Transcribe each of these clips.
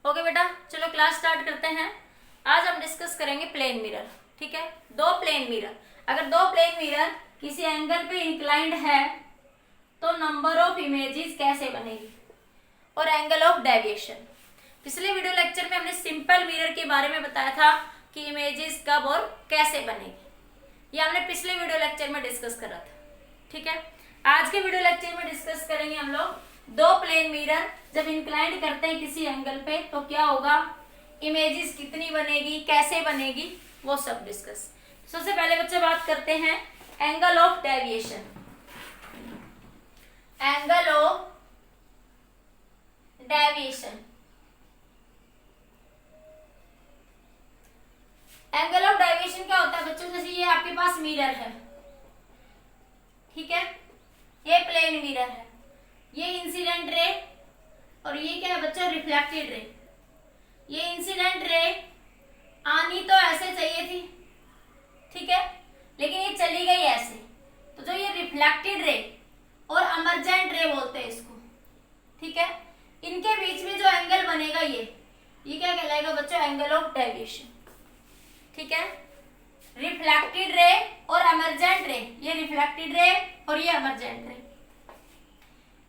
Okay बेटा, चलो class start करते हैं। आज हम डिस्कस करेंगे प्लेन मिरर। ठीक है, दो प्लेन मिरर, अगर दो प्लेन मिरर किसी एंगल पे इंक्लाइंड है तो नंबर ऑफ इमेजेस कैसे बनेगी और एंगल ऑफ डेविएशन। पिछले वीडियो लेक्चर में हमने सिंपल मिरर के बारे में बताया था कि इमेजेस कब और कैसे बनेगी, ये हमने पिछले वीडियो लेक्चर में डिस्कस करा था। ठीक है, आज के वीडियो लेक्चर में डिस्कस करेंगे हम लोग दो प्लेन मिरर जब इंक्लाइंड करते हैं किसी एंगल पे तो क्या होगा, इमेजेस कितनी बनेगी, कैसे बनेगी, वो सब डिस्कस। सबसे पहले बच्चे बात करते हैं angle of deviation. Angle of deviation, angle of deviation क्या होता है बच्चों, जैसे ये आपके पास मिरर है, ठीक है, ये प्लेन मिरर है, ये इंसिडेंट रे और ये क्या है बच्चों, रिफ्लेक्टेड रे। ये इंसिडेंट रे आनी तो ऐसे चाहिए थी, ठीक है, लेकिन ये चली गई ऐसे, तो जो ये रिफ्लेक्टेड रे और इमर्जेंट रे बोलते हैं इसको, ठीक है, इनके बीच में जो एंगल बनेगा ये क्या कहलाएगा बच्चों, एंगल ऑफ डेविएशन। ठीक है, रिफ्लेक्टेड रे और इमर्जेंट रे, ये रिफ्लेक्टेड रे और ये इमर्जेंट रे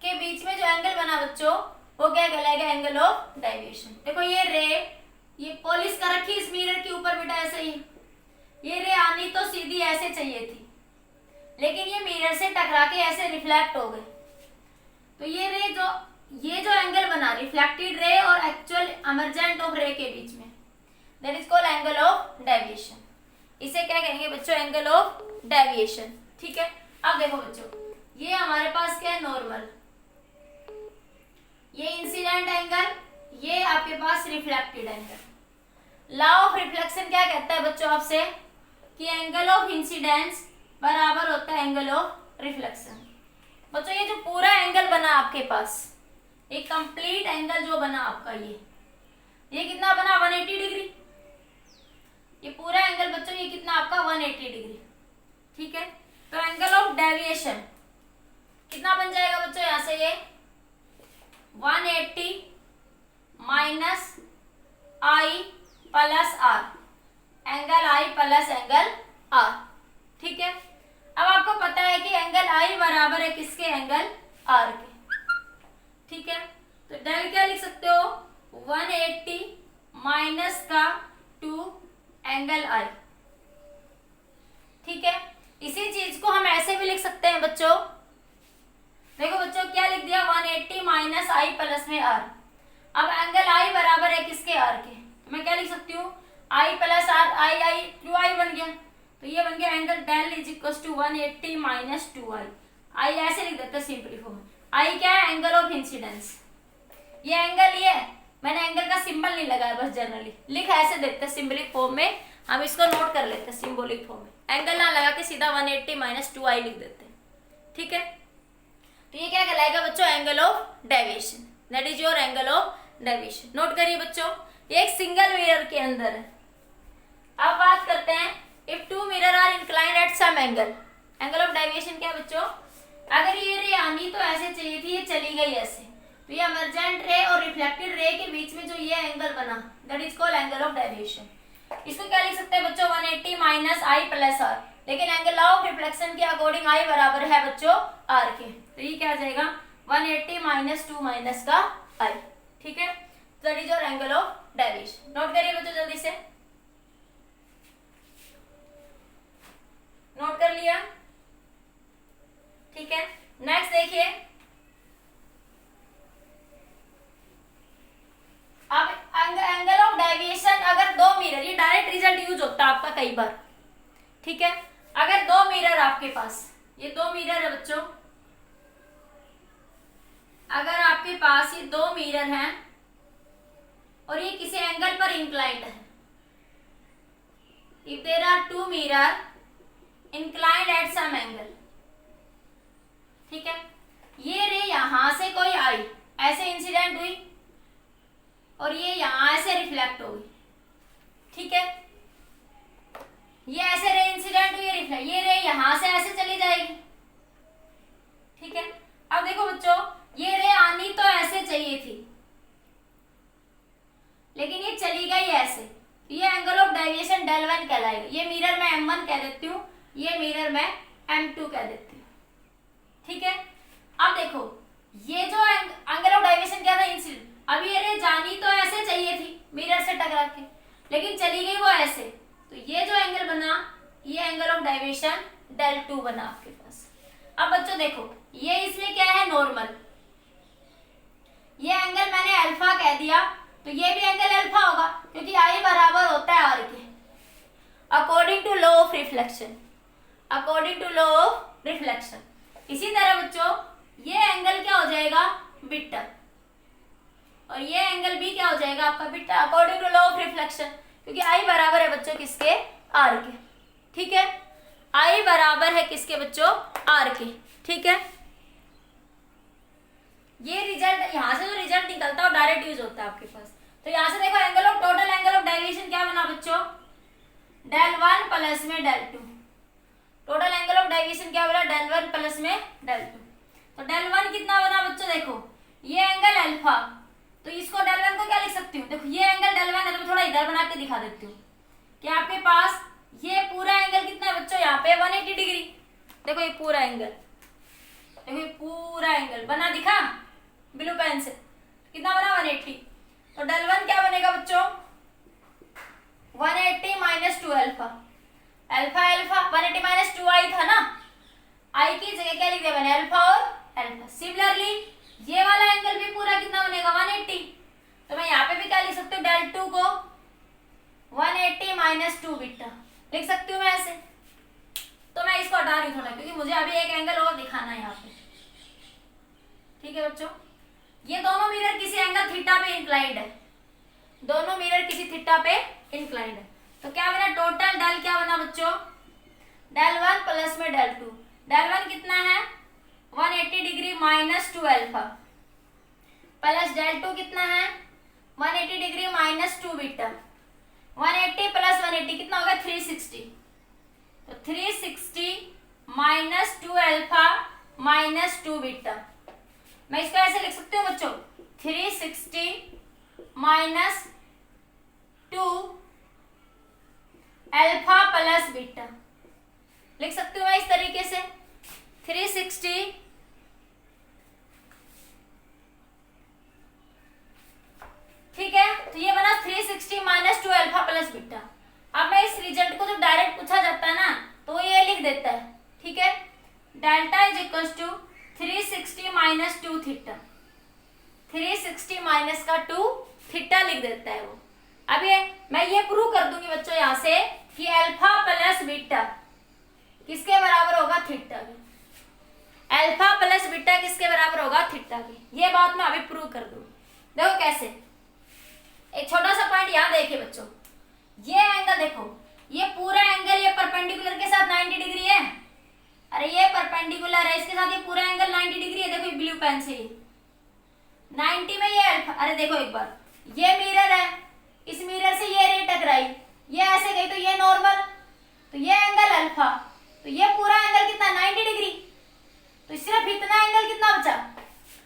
के बीच में जो एंगल बना बच्चों वो क्या कहलाएगा, एंगल ऑफ डेविएशन। देखो ये रे, ये पॉलिश कर रखी इस मिरर के ऊपर बेटा ऐसे ही, ये रे आनी तो सीधी ऐसे चाहिए थी, लेकिन ये मिरर से टकरा के ऐसे रिफ्लेक्ट हो गए, तो ये रे ये जो एंगल बना रिफ्लेक्टेड रे और एक्चुअल इमर्जेंट ऑफ रे के बीच में, that is called angle of deviation. इसे क्या कहेंगे बच्चों, एंगल ऑफ डेविएशन। ठीक है, अब देखो बच्चों, ये हमारे पास क्या है, नॉर्मल, ये इंसिडेंट एंगल, ये आपके पास reflected angle. Law of reflection क्या कहता है बच्चों आपसे, कि एंगल ऑफ इंसिडेंस बराबर होता है एंगल ऑफ रिफ्लेक्शन। बच्चों ये जो पूरा एंगल बना आपके पास, एक कंप्लीट एंगल जो बना आपका, ये कितना बना, 180 डिग्री। ये पूरा एंगल बच्चों ये कितना आपका, 180 डिग्री। ठीक है, तो एंगल ऑफ डेविएशन कितना बन जाएगा बच्चों, यहां से ये 180 minus I plus R, angle I plus angle R. ठीक है, अब आपको पता है कि एंगल आई बराबर है किसके, एंगल आर के। ठीक है, तो डेल क्या लिख सकते हो, 180 माइनस का 2 एंगल आई। ठीक है, इसी चीज को हम ऐसे भी लिख सकते हैं बच्चों, देखो बच्चों क्या लिख दिया, 180 माइनस आई प्लस में आर। अब एंगल आई बराबर है किसके, आर के, तो मैं क्या लिख सकती हूँ, आई प्लस आर, आई 2i बन गया, तो ये बन गया angle del is equal to 180 minus 2i। I ऐसे लिख देते हैं सिंपली फॉर्म। आई क्या है, एंगल ऑफ इंसिडेंस, ये एंगल ये है, मैंने एंगल का सिंबल नहीं लगाया, बस जनरली लिख ऐसे देते हैं सिंबलिक फॉर्म में, हम इसको नोट कर लेते हैं सिंबॉलिक फॉर्म में, एंगल ना लगा के सीधा 180 माइनस 2i लिख देते हैं। ठीक है, तो ये क्या कहलाएगा बच्चों, angle of deviation, that is your angle of deviation. Note करिए बच्चों, ये एक सिंगल मिरर के अंदर है। अब बात करते हैं if two mirror are inclined at some angle, angle of deviation क्या बच्चों, अगर ये रे आनी तो ऐसे चाहिए थी, ये चली गई ऐसे, तो ये इमर्जेंट रे और रिफ्लेक्टेड रे के बीच में जो ये एंगल बना, that is called angle of deviation. इसको क्या लिख सकते हैं बच्चों, 180 माइनस आई प्लस आर, लेकिन एंगल लॉ ऑफ रिफ्लेक्शन के अकॉर्डिंग आई बराबर है बच्चों आर के, तो ये क्या आ जाएगा 180 माइनस 2 माइनस का आई। ठीक है, that is your angle of deviation. Note करिए बच्चों जल्दी से, नोट कर लिया। ठीक है, नेक्स्ट देखिए, अब एंगल ऑफ डेविएशन, अगर दो मिरर, ये डायरेक्ट रिजल्ट यूज होता है आपका कई बार। ठीक है, अगर दो मिरर आपके पास, ये दो मिरर है बच्चों, अगर आपके पास ये दो मिरर हैं और ये किसी एंगल पर इंक्लाइंड है, if there are two mirror inclined at some angle, ठीक है, ये रे यहां से कोई आई ऐसे इंसिडेंट हुई और ये यहां से रिफ्लेक्ट हो गई। ठीक है, ये ऐसे रे इंसिडेंट हुई, रिफ्लेक्ट, ये रे यहां से ऐसे चली जाएगी। ठीक है, अब देखो बच्चों, ये रे आनी तो ऐसे चाहिए थी, लेकिन ये चली गई ऐसे, ये angle of deviation del one कहलाएगा। ये मिरर मैं M1 कह देती हूँ, ये मिरर मैं M2 कह देती हूँ। ठीक है, अब देखो ये जो एंगल ऑफ डेविएशन क्या था, इंसिडेंट। अब ये रे जानी तो ऐसे चाहिए थी मिरर से टकरा के, लेकिन चली गई वो ऐसे, तो ये जो एंगल बना ये angle of deviation del two बना आपके पास। अब बच्चों देखो ये इसमें क्या है, नॉर्मल। ये एंगल मैंने अल्फा कह दिया, तो ये भी एंगल अल्फा होगा क्योंकि आई बराबर होता है आर के, according to law of reflection, according to law of reflection. इसी तरह बच्चों ये एंगल क्या हो जाएगा, बीटा, और ये एंगल भी क्या हो जाएगा आपका beta, according to law of reflection, क्योंकि आई बराबर है बच्चों किसके, आर के। ठीक है, आई बराबर है किसके बच्चों, आर के। ठीक है, ये रिजल्ट यहाँ से जो रिजल्ट निकलता है वो डायरेक्ट यूज होता है आपके पास। तो यहाँ से देखो angle of total angle of deviation क्या बना बच्चों, डेल वन प्लस में del two. Total angle of deviation क्या बना, डेल वन प्लस में डेल टू। तो डेल वन कितना बना बच्चों, देखो ये एंगल अल्फा, तो इसको डेल वन को क्या लिख सकती हूँ, देखो ये एंगल डेल वन है, तो मैं थोड़ा इधर बना के दिखा देती हूँ कि आपके पास ये पूरा एंगल कितना है बच्चों, यहाँ पे 180 डिग्री। देखो ये पूरा एंगल, देखो ये पूरा एंगल बना, दिखा ब्लू पेन से, कितना बना 180। तो डेल वन क्या बनेगा बच्चों, 180 minus 2 alpha, alpha alpha 180 minus 2 आई था ना, आई की जगह क्या लिख दिया मैंने, अल्फा और अल्फा। सिमिलरली ये वाला एंगल भी पूरा कितना बनेगा 180, तो मैं यहाँ पे भी क्या लिख सकती हूँ, डेल टू को 180 माइनस 2 बीटा लिख सकती हूँ मैं ऐसे। तो मैं इसको हटा रही हूँ थोड़ा, क्योंकि मुझे अभी एक एंगल और दिखाना है यहाँ पे। ठीक है बच्चों, ये दोनों मिरर किसी एंगल थीटा पे इंक्लाइंड है, दोनों मिरर किसी थीटा पे इंक्लाइंड है। तो क्या बना, टोटल डेल क्या बना बच्चों, डेल वन प्लस में डेल टू। डेल वन कितना है 180 degree minus 2 alpha, plus del two कितना है 180 डिग्री माइनस 2 बीटा। 180 प्लस 180 कितना होगा 360, तो 360 माइनस 2 अल्फा माइनस 2 बीटा। मैं इसको ऐसे लिख सकती हूँ बच्चों, 360 माइनस 2 अल्फा प्लस बीटा लिख सकती हूँ मैं इस तरीके से। 360 ठीक है, तो ये बना 360 माइनस 2 अल्फा प्लस बीटा। अब मैं इस रिजल्ट को जब डायरेक्ट पूछा जाता है ना, तो ये लिख देता है। ठीक है, delta is equal to 360 minus 2 theta, 360 minus का 2 थीटा लिख देता है वो। अब ये मैं ये प्रूव कर दूंगी बच्चों यहाँ से कि अल्फा प्लस बीटा किसके बराबर होगा, थीटा के। अल्फा प्लस बीटा किसके बराबर होगा, थीटा के। ये बात मैं अभी प्रूव कर दूंगी। देखो कैसे, एक छोटा सा पॉइंट यहाँ देखिए बच्चों, ये एंगल देखो, ये पूरा एंगल ये परपेंडिकुलर के साथ 90 डिग्री है। अरे ये परपेंडिकुलर है, इसके साथ ये पूरा एंगल 90 डिग्री है। देखो ब्लू पेन से 90 में ये अल्फा, अरे देखो एक बार, ये मिरर है, इस मिरर से ये रे टकराई, ये ऐसे गई, तो ये नॉर्मल, तो ये एंगल अल्फा, तो ये पूरा एंगल कितना 90 डिग्री। तो सिर्फ इतना एंगल कितना बचा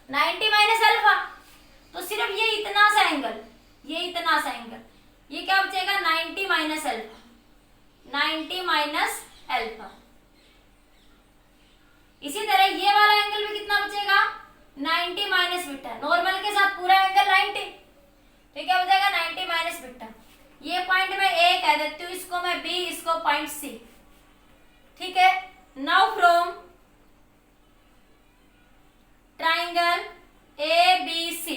90 माइनस अल्फा, तो सिर्फ ये इतना सा एंगल, ये इतना सा एंगल, ये क्या बचेगा 90 माइनस अल्फा, 90 माइनस अल्फा। इसी तरह ये वाला एंगल भी कितना बचेगा 90 माइनस बीटा, नॉर्मल के साथ पूरा एंगल 90, तो क्या बचेगा 90 माइनस बीटा। ये पॉइंट मैं ए कह देती हूँ, इसको मैं बी, इसको पॉइंट सी। ठीक है, now from triangle A B C,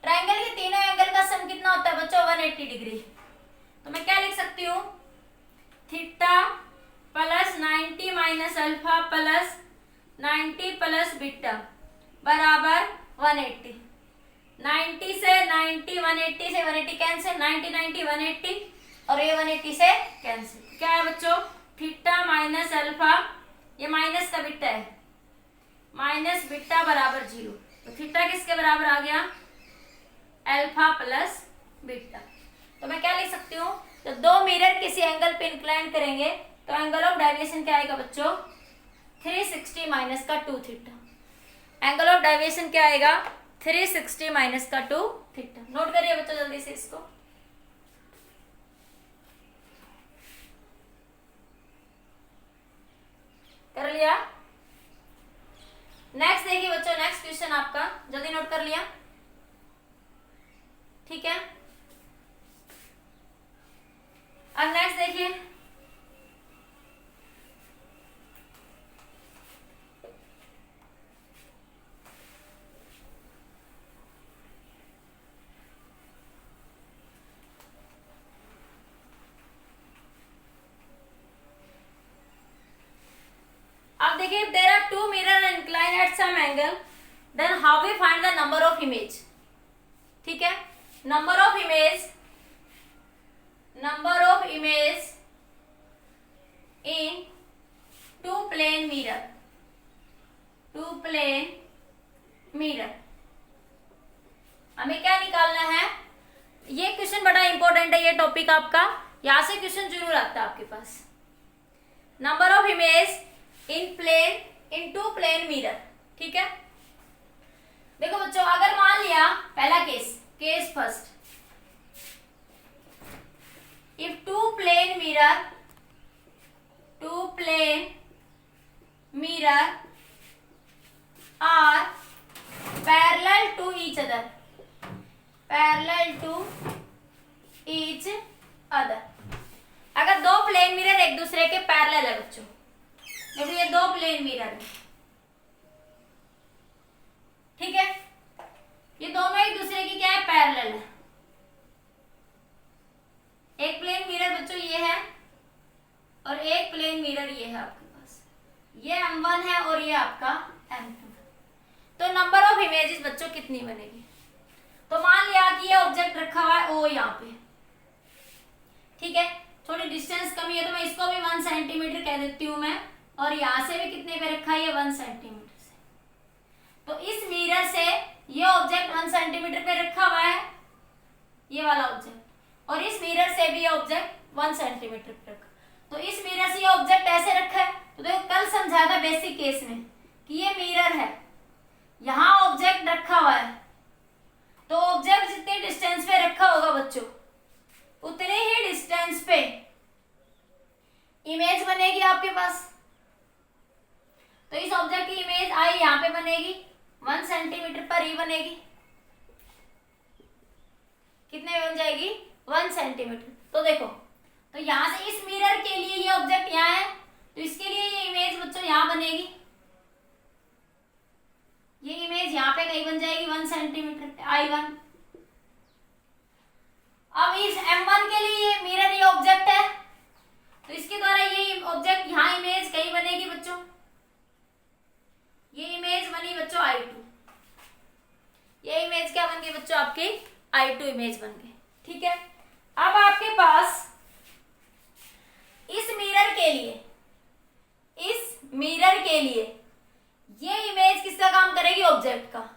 triangle के तीनों एंगल का सम कितना होता है बच्चों 180 डिग्री। तो मैं क्या लिख सकती हूँ, theta plus 90 minus alpha plus 90 plus beta बराबर 180। 90 से 90, 180 से 180 कैंसिल, 90 90 180, और ये 180 से कैंसिल। क्या है बच्चों, थीटा माइनस अल्फा, ये माइनस का बीटा है, माइनस बीटा बराबर 0। तो थीटा किसके बराबर आ गया, अल्फा प्लस बीटा। तो मैं क्या लिख सकती हूँ, जब दो मिरर किसी एंगल पे इंक्लाइन करेंगे तो एंगल ऑफ डेविएशन क्या आएगा बच्चों 360 माइनस का 2 थीटा। एंगल ऑफ डेविएशन क्या आएगा 360 माइनस का 2 थीटा। नोट करिए बच्चों जल्दी। जल्दी से इसको। कर लिया? नेक्स्ट देखिए बच्चों, नेक्स्ट क्वेश्चन आपका जल्दी नोट कर लिया? ठीक है, अब नेक्स्ट देखिए, अब देखिए, if there are two mirror inclined at some angle, then how we find the number of image? ठीक है, number of image in two plane mirror, हमें क्या निकालना है? ये क्वेश्चन बड़ा इंपॉर्टेंट है, ये टॉपिक आपका, यहां से क्वेश्चन जरूर आता है आपके पास। Number of image in two plane mirror, ठीक है। देखो बच्चों, अगर मान लिया पहला case first, if two plane mirror are parallel to each other, अगर दो प्लेन मिरर एक दूसरे के पैरेलल है बच्चों, देखो ये दो प्लेन मिरर है, ठीक है, ये दोनों एक दूसरे की क्या है? पैरेलल है। एक प्लेन मिरर बच्चों ये है और एक प्लेन मिरर ये है आपके पास, ये M1 है और ये आपका M2। तो नंबर ऑफ इमेजेस बच्चों कितनी बनेगी? तो मान लिया कि ये ऑब्जेक्ट रखा हुआ है O यहाँ पे, ठीक है, थोड़ी डिस्टेंस कमी है तो मैं इसको भी 1 सेंटीमीटर कह देती हूँ मैं, और यहां से भी कितने पे रखा है? ये 1 सेंटीमीटर से। तो इस मिरर से ये ऑब्जेक्ट 1 सेंटीमीटर पे रखा हुआ है, ये वाला ऑब्जेक्ट, और इस मिरर से भी ये ऑब्जेक्ट 1 सेंटीमीटर पे रखा। तो इस मिरर से ये ऑब्जेक्ट ऐसे रखा है, तो देखो कल समझाया था बेसिक केस में कि ये मिरर है, यहां ऑब्जेक्ट रखा हुआ है, तो ऑब्जेक्ट जितने डिस्टेंस पे रखा होगा बच्चों, उतने ही डिस्टेंस पे इमेज बनेगी आपके पास। तो इस ऑब्जेक्ट की इमेज आई यहाँ पे बनेगी, 1 सेंटीमीटर पर ही बनेगी, कितने बन जाएगी? 1 सेंटीमीटर। तो देखो, तो यहां से इस मिरर के लिए ये ऑब्जेक्ट यहाँ है, तो इसके लिए ये इमेज बच्चों यहाँ बनेगी, ये इमेज यहाँ पे कहीं बन जाएगी 1 सेंटीमीटर पे, I1। अब इस M1 के लिए ये मिरर ये ऑब्जेक्ट है, तो इसके द्वारा ये ऑब्जेक्ट यहाँ इमेज कहीं बनेगी बच्चों, ये इमेज बनी बच्चों I2, ये इमेज क्या बन गई बच्चों? आपकी I2 इमेज बन गई, ठीक है। अब आपके पास इस मिरर के लिए ये इमेज किसका काम करेगी? ऑब्जेक्ट का।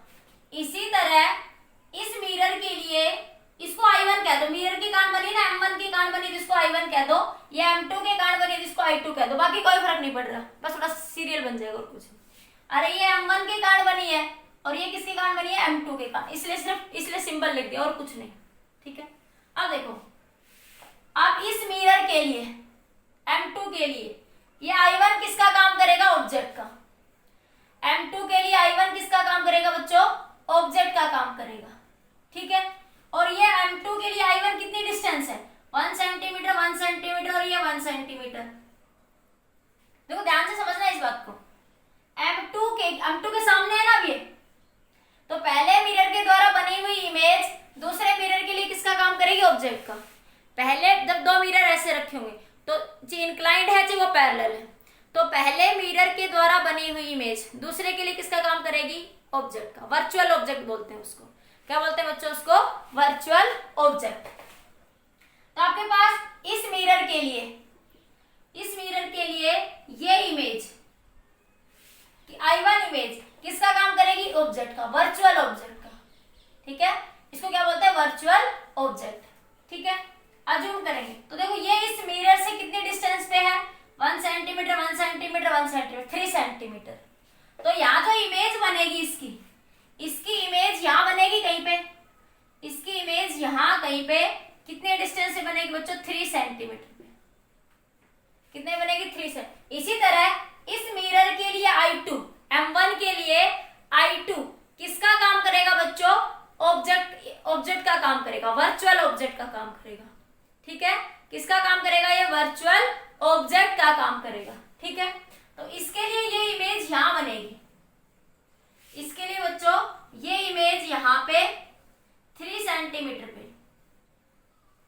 इसी तरह इस मिरर के लिए इसको I1 कह दो, मिरर की कान बनी ना, M1 की कान बनी तो इसको I1 कह दो, ये M2 के कान बनी तो इसको I2 कह दो, बाकी कोई फर्क नहीं पड़ रहा, बस थोड़ा सीरियल बन जाएगा और कुछ। अरे ये M1 की कान बनी है और ये किसकी कान बनी है? M2 के कान, इसलिए सिंबल लिख दिया और कुछ नहीं, ठीक है। अब देखो, अब इस मिरर के लिए M2 के लिए ये I1 किसका काम करेगा? ऑब्जेक्ट का। M2 के लिए I1 किसका काम करेगा बच्चों? ऑब्जेक्ट का काम करेगा, ठीक है। और ये M2 के लिए I1 कितनी डिस्टेंस है? 1 सेंटीमीटर, 1 सेंटीमीटर और ये 1 सेंटीमीटर। देखो ध्यान से समझना इस बात को, M2 के सामने है ना ये, तो पहले मिरर के द्वारा बनी हुई इमेज दूसरे मिरर के लिए किसका काम करेगी? ऑब्जेक्ट का। पहले जब दो मिरर ऐसे रखे होंगे तो जो इंक्लाइंड है जो वो पैरेलल है, तो पहले मिरर के द्वारा बनी हुई इमेज दूसरे के लिए किसका काम करेगी? ऑब्जेक्ट का। वर्चुअल ऑब्जेक्ट बोलते हैं उसको, क्या बोलते हैं बच्चों? उसको वर्चुअल ऑब्जेक्ट। तो आपके पास इस मिरर के लिए ये इमेज I1 इमेज किसका काम करेगी? ऑब्जेक्ट का, वर्चुअल ऑब्जेक्ट का, ठीक है। इसको क्या बोलते हैं? वर्चुअल ऑब्जेक्ट, ठीक है। अज्यूम करेंगे तो देखो ये इस मिरर से कितने डिस्टेंस पे है? 1 सेंटीमीटर, 1 सेंटीमीटर, 1 सेंटीमीटर, 3 सेंटीमीटर। तो यहाँ जो इमेज बनेगी इसकी इमेज यहाँ बनेगी कहीं पे, इसकी इमेज यहाँ कहीं पे कितने डिस्टेंस से बनेगी बच्चों? 3 सेंटीमीटर पे। कितने बनेगी? 3 सेंटीमीटर। इसी तरह इस मिरर के लिए I2, M1 के लिए I2 किसका काम करेगा बच्चों? ऑब्जेक्ट का काम करेगा, वर्चुअल ऑब्जेक्ट का काम करेगा। ठीक है, किसका काम करेगा? ये वर्चुअल ऑब्जेक्ट का काम करेगा। ठीक है, तो इसके लिए ये इमेज यहां बनेगी। इसके लिए बच्चों ये इमेज यहां पे 3 सेंटीमीटर पे,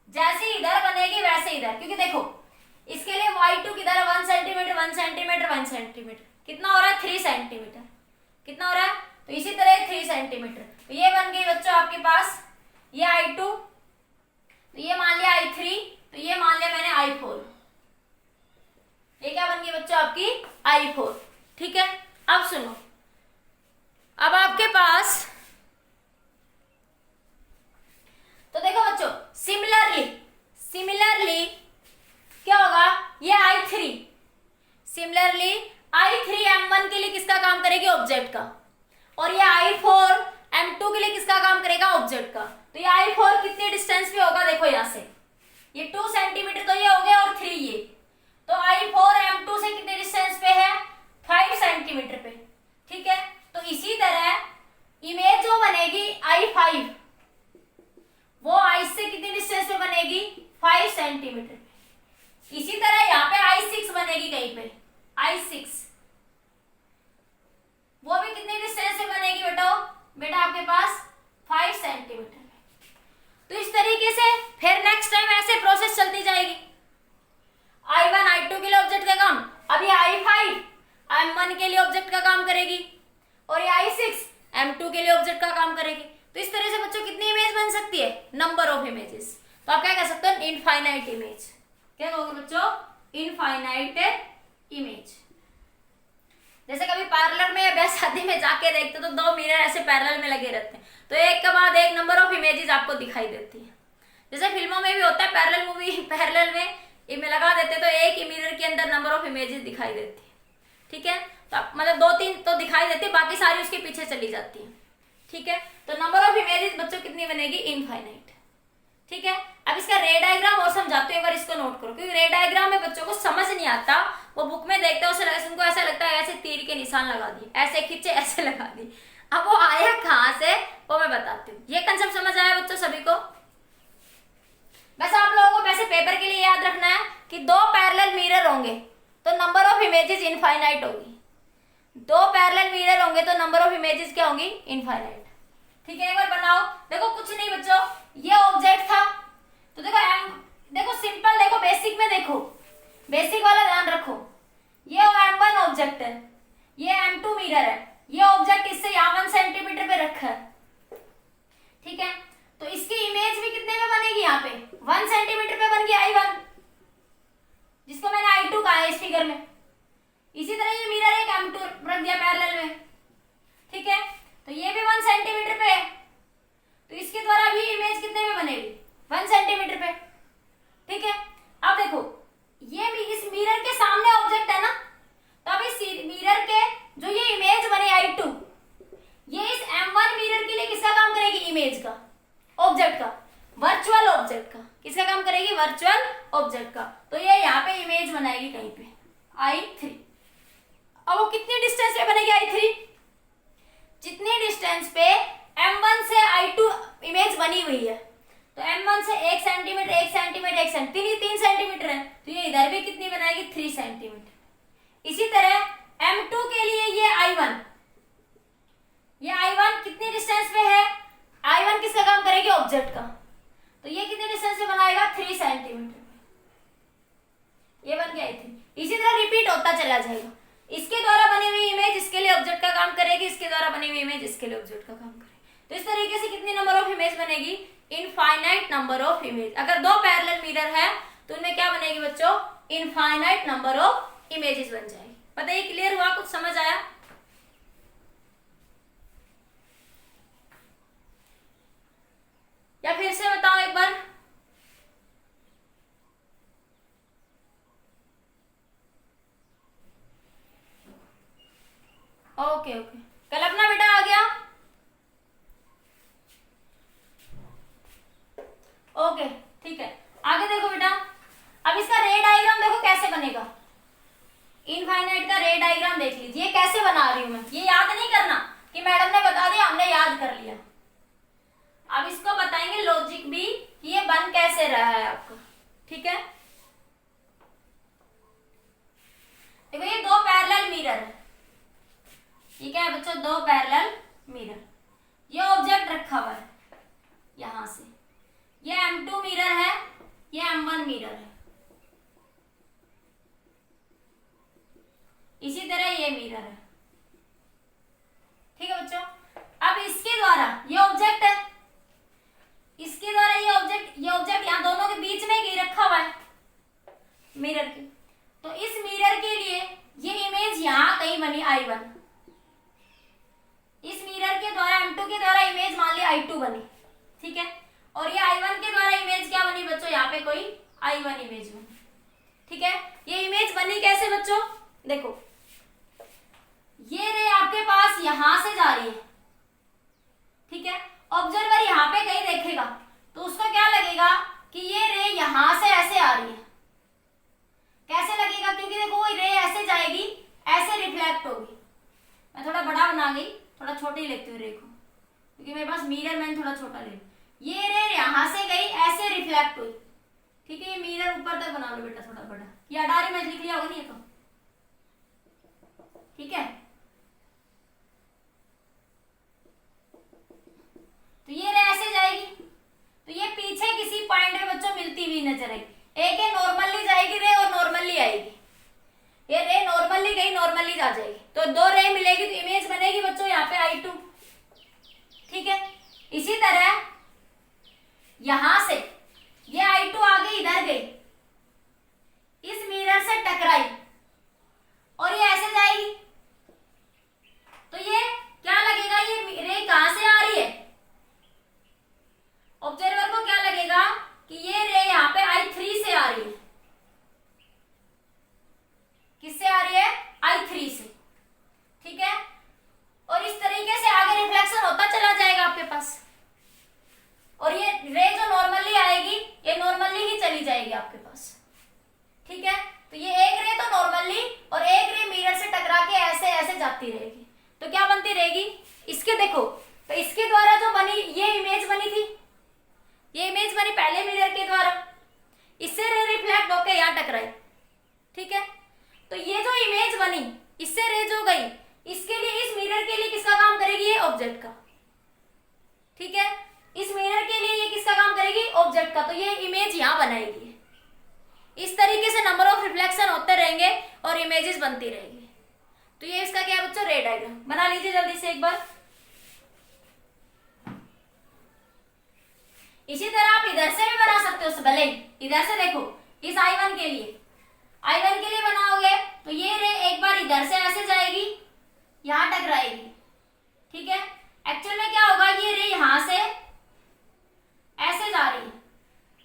जैसे इधर बनेगी वैसे इधर, क्योंकि देखो इसके लिए Y2 किधर है? 1 सेंटीमीटर 1 सेंटीमीटर 1 सेंटीमीटर, कितना हो रहा है? 3 सेंटीमीटर। कितना हो रहा है? तो इसी तरह 3 सेंटीमीटर। तो ये बन गई बच्चों आपके पास ये I2, तो ये मान लिया I3, तो ये मान लिया मैंने I4। ये क्या बन गई बच्चों? आपकी I4। ठीक है, अब सुनो, अब आपके पास तो देखो बच्चों सिमिलरली क्या होगा? ये I3 सिमिलरली I3 M1 के लिए किसका काम करेगी? ऑब्जेक्ट का। और ये I4 M2 के लिए किसका काम करेगा? ऑब्जेक्ट का। तो ये I4 कितने डिस्टेंस पे होगा? देखो यहां से ये 2 सेंटीमीटर तो ये हो गया और 3 ये, तो I4 M2 से कितने डिस्टेंस पे है? 5 सेंटीमीटर पे। ठीक है, तो इसी तरह इमेज जो बनेगी I5 वो I से कितनी डिस्टेंस पे बनेगी? 5 सेंटीमीटर पे। इसी तरह यहाँ पे I6 बनेगी कहीं पे, I6 वो भी कितने डिस्टेंस पे बनेगी बेटा आपके पास? 5 सेंटीमीटर पे। तो इस तरीके से फिर नेक्स्ट टाइम ऐसे प्रोसेस चलती जाएगी। I1 I2 के लिए ऑब्जेक्ट का काम, अब ये I5 M1 के लिए ऑब्जेक्ट का काम करेगी, और ये I6 M2 के लिए ऑब्जेक्ट का काम करेगी। तो इस तरह से बच्चों कितनी इमेज बन सकती है? Number of images. तो आप क्या कह सकते हो? Infinite image. क्या कहोगे बच्चों? Infinite image. जैसे कभी पार्लर में या ब्याह शादी में जाके देखते तो 2 मिरर ऐसे पैरेलल में लगे रहते हैं, तो एक के बाद एक नंबर ऑफ इमेजेस आपको दिखाई देती है। जैसे फिल्मों में भी होता है, पैरेलल मूवी पैरेलल में लगा देते तो एक ही मिरर के अंदर नंबर ऑफ इमेजेस दिखाई देती है। ठीक है, तो मतलब 2-3 तो दिखाई देती है, बाकी सारी उसके पीछे चली जाती है। ठीक है, तो नंबर ऑफ इमेजेस बच्चों कितनी बनेगी? इनफाइनाइट। ठीक है, अब इसका रे डायग्राम और समझाते हैं, एक बार इसको नोट करो, क्योंकि रे डायग्राम में बच्चों को समझ नहीं आता, वो बुक में देखते हैं उनको ऐसा लगता है ऐसे तीर के निशान लगा दिए, ऐसे खींचे ऐसे लगा दी। अब वो आया कहां से वो मैं बताती हूँ। ये कंसेप्ट समझ आया बच्चों सभी को? बस आप लोगों को वैसे पेपर के लिए याद रखना है कि 2 पैरेलल मिरर होंगे तो नंबर ऑफ इमेजेस इनफाइनाइट होगी। 2 पैरेलल मिरर होंगे तो नंबर ऑफ इमेजेस क्या होंगी? इनफाइनाइट। ठीक है, एक बार बनाओ। देखो कुछ नहीं बच्चों, ये ऑब्जेक्ट था, तो देखो सिंपल, देखो बेसिक में, देखो बेसिक वाला ध्यान रखो। ये M1 ऑब्जेक्ट है, ये M2 मिरर है, ये ऑब्जेक्ट इससे यहाँ 1 सेंटीमीटर पे रखा है। ठीक है, तो इसकी इमेज भी कितने में बनेगी? यहाँ पे 1 सेंटीमीटर पे बन गया I1, जिसको मैंने I2 कहा है इस फिगर में। इसी तरह ये मिरर एक M2 रख दिया पैरेलल में। ठीक है, तो ये भी 1 सेंटीमीटर पे है, तो इसके द्वारा भी इमेज कितने में बनेगी? 1 सेंटीमीटर पे। ठीक है, अब देखो ये भी इस मिरर के सामने ऑब्जेक्ट है ना, तो अब इस मिरर के जो ये इमेज बने I2, ये इस M1 मिरर के लिए किसका काम करेगी? इमेज का, ऑब्जेक्ट का, वर्चुअल ऑब्जेक्ट का। किसका काम करेगी? वर्चुअल ऑब्जेक्ट का। तो ये यहाँ पे इमेज बनाएगी कहीं पे I3। अब वो कितनी डिस्टेंस पे बनेगी I3? जितनी डिस्टेंस पे M1 से I2 इमेज बनी हुई है, तो M1 से 1 सेंटीमीटर 1 सेंटीमीटर 1 सेंटीमीटर 3 सेंटीमीटर है, तो ये इधर भी कितनी बनाएगी? 3 सेंटीमीटर। इसी तरह M2 के लिए ये I1 कितनी डिस्टेंस पे है? I1 किसका काम करेगी? ऑब्जेक्ट का, तो ये कितने डिस्टेंस पे बनाएगा? 3 सेंटीमीटर। ये बन गया I3। इसी तरह रिपीट होता चला जाएगा। इसके द्वारा बनी हुई इमेज इसके लिए ऑब्जेक्ट का काम करेगी, इसके द्वारा बनी हुई इमेज इसके लिए ऑब्जेक्ट का काम करेगी। तो इस तरीके से कितनी नंबर ऑफ इमेज बनेगी? Infinite number of image. अगर 2 पैरेलल मिरर है तो उनमें क्या बनेगी बच्चों? इनफाइनाइट नंबर ऑफ इमेजेस बन जाएगी। पता है, क्लियर हुआ? कुछ समझ आया? या फिर से बताओ एक बार। ओके, कल्पना बेटा आ गया? ठीक है, देखो ये दो पैरेलल मिरर है, ये क्या है बच्चों, दो पैरेलल मिरर। ये ऑब्जेक्ट रखा हुआ है यहां से, ये M2 मिरर है, ये M1 मिरर है, इसी तरह ये मिरर है। ठीक है बच्चों, अब इसके द्वारा ये ऑब्जेक्ट है, इसके द्वारा ये ऑब्जेक्ट यहाँ दोनों के बीच में ही रखा हुआ है मिरर के, तो इस मिरर के लिए ये इमेज यहाँ कहीं बनी I1, इस मिरर के द्वारा M2 के द्वारा इमेज मान लिया I2 बनी, ठीक है, और ये I1 के द्वारा इमेज क्या बनी बच्चों, यहाँ पे कोई I1 इमेज बनी। ठीक है, ये इमेज बनी कैसे बच्चों, देखो ये रे आपके पास यहां से जा रही है, ठीक है, ऑब्जर्वर यहाँ पे कहीं देखेगा तो उसको क्या लगेगा कि ये रे यहां से ऐसे आ रही है, कैसे लगेगा, क्योंकि देखो वो रे ऐसे जाएगी, ऐसे रिफ्लेक्ट होगी। मैं थोड़ा बड़ा बना गई, थोड़ा छोटी लेती हूँ रे को, क्योंकि मेरे पास मिरर मैंने थोड़ा छोटा ले, ये रे यहां से गई, ऐसे रिफ्लेक्ट हुई, ठीक है, ये मिरर ऊपर तक बना लो बेटा थोड़ा बड़ा, ये अडारी में लिख लिया होगा नहीं तो, ठीक है, तो ये रे ऐसे जाएगी, तो ये पीछे किसी पॉइंट में बच्चों मिलती हुई नजर आएगी, एक है नॉर्मली जाएगी रे और नॉर्मली आएगी, ये रे नॉर्मली गई नॉर्मली जा जाएगी, तो दो रे मिलेगी तो इमेज बनेगी बच्चों यहाँ पे I2। ठीक है, इसी तरह यहां से ये I2 आगे इधर गई, इस मिरर से टकराई और ये ऐसे जाएगी, तो ये क्या लगेगा, ये रे कहां से आ रही है, ऑब्जर्वर को क्या लगेगा कि ये रे यहाँ पे I3 से आ रही है, किससे आ रही है, I3 से। ठीक है, और इस तरीके से आगे रिफ्लेक्शन होता चला जाएगा आपके पास, और ये रे जो नॉर्मली आएगी ये नॉर्मली ही चली जाएगी आपके पास। ठीक है, तो ये एक रे तो नॉर्मली और एक रे मिरर से टकरा के ऐसे ऐसे जाती रहेगी, तो क्या बनती रहेगी, इसके देखो, तो इसके द्वारा जो बनी ये इमेज बनी थी, ये इमेज बनी पहले मिरर के द्वारा, इससे रे रिफ्लेक्ट होकर यहाँ टकराई। ठीक है, तो ये जो इमेज बनी इससे रे जो गई, इसके लिए इस मिरर के लिए किसका काम करेगी, ये ऑब्जेक्ट का। ठीक है, इस मिरर के लिए ये किसका काम करेगी, ऑब्जेक्ट का, तो ये इमेज यहाँ बनाएगी। इस तरीके से नंबर ऑफ रिफ्लेक्शन होते रहेंगे और इमेजेस बनती रहेंगी। तो ये इसका क्या है बच्चों, रे डायग्राम बना लीजिए जल्दी से एक बार। इसी तरह आप इधर से भी बना सकते हो, भले इधर से देखो, इस I1 के लिए बनाओगे तो ये रे एक बार इधर से ऐसे जाएगी, यहां टकराएगी। ठीक है, एक्चुअल में क्या होगा, ये रे यहां से ऐसे जा रही है,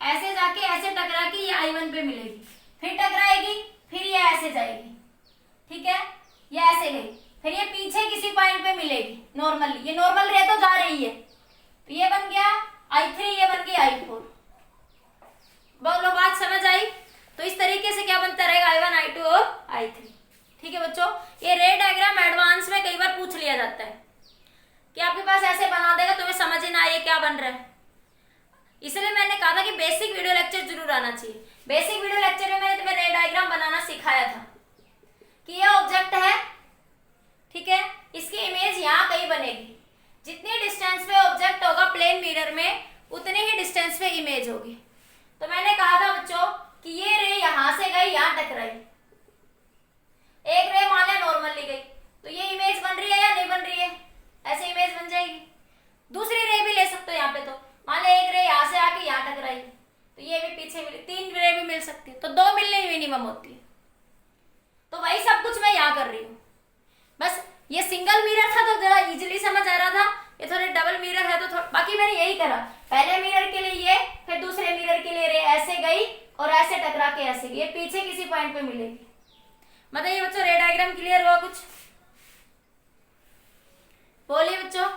ऐसे जाके ऐसे टकरा के ये I1 पे मिलेगी, फिर टकराएगी, फिर ये ऐसे जाएगी। ठीक है, ये ऐसे गई, फिर ये पीछे किसी पॉइंट पे मिलेगी नॉर्मली, ये नॉर्मल रे तो जा रही है, तो ये बन गया I3, ये बन गई I4। बोलो बात समझ आई, तो इस तरीके से क्या बनता रहेगा, I1, I2 और I3। ठीक है बच्चों, ये रे डायग्राम एडवांस में कई बार पूछ लिया जाता है कि आपके पास ऐसे बना देगा, तुम्हें समझ ही ना आए क्या बन रहा है, इसलिए मैंने कहा था कि बेसिक वीडियो लेक्चर जरूर आना चाहिए। बेसिक वीडियो लेक्चर में मैंने तुम्हें रे डायग्राम बनाना सिखाया था कि यह ऑब्जेक्ट है, ठीक है, इसकी इमेज यहाँ कहीं बनेगी, जितनी डिस्टेंस पे ऑब्जेक्ट होगा प्लेन मिरर में उतने ही डिस्टेंस पे इमेज होगी। तो मैंने कहा था बच्चों कि ये रे यहां से गई, यहां टकराई, एक रे मान लिया नॉर्मली गई, तो ये इमेज बन रही है या नहीं बन रही है, ऐसे इमेज बन जाएगी। दूसरी रे भी ले सकते हो यहाँ पे, तो मान लिया एक रे यहाँ से आके यहाँ टकराई, तो ये भी पीछे मिली, 3 रे भी मिल सकती है, तो 2 मिलने ही मिनिमम होती है। तो वही सब कुछ मैं यहाँ कर रही हूँ, बस ये सिंगल मिरर था तो जरा इजीली समझ आ रहा था, ये थोड़े डबल मिरर है तो बाकी मैंने यही करा, पहले मिरर के लिए ये, फिर दूसरे मिरर के लिए रे ऐसे गई और ऐसे टकरा के ऐसे गई, ये पीछे किसी पॉइंट पे मिलेगी। मतलब ये बच्चों रे डायग्राम क्लियर हुआ, कुछ बोलिए बच्चों।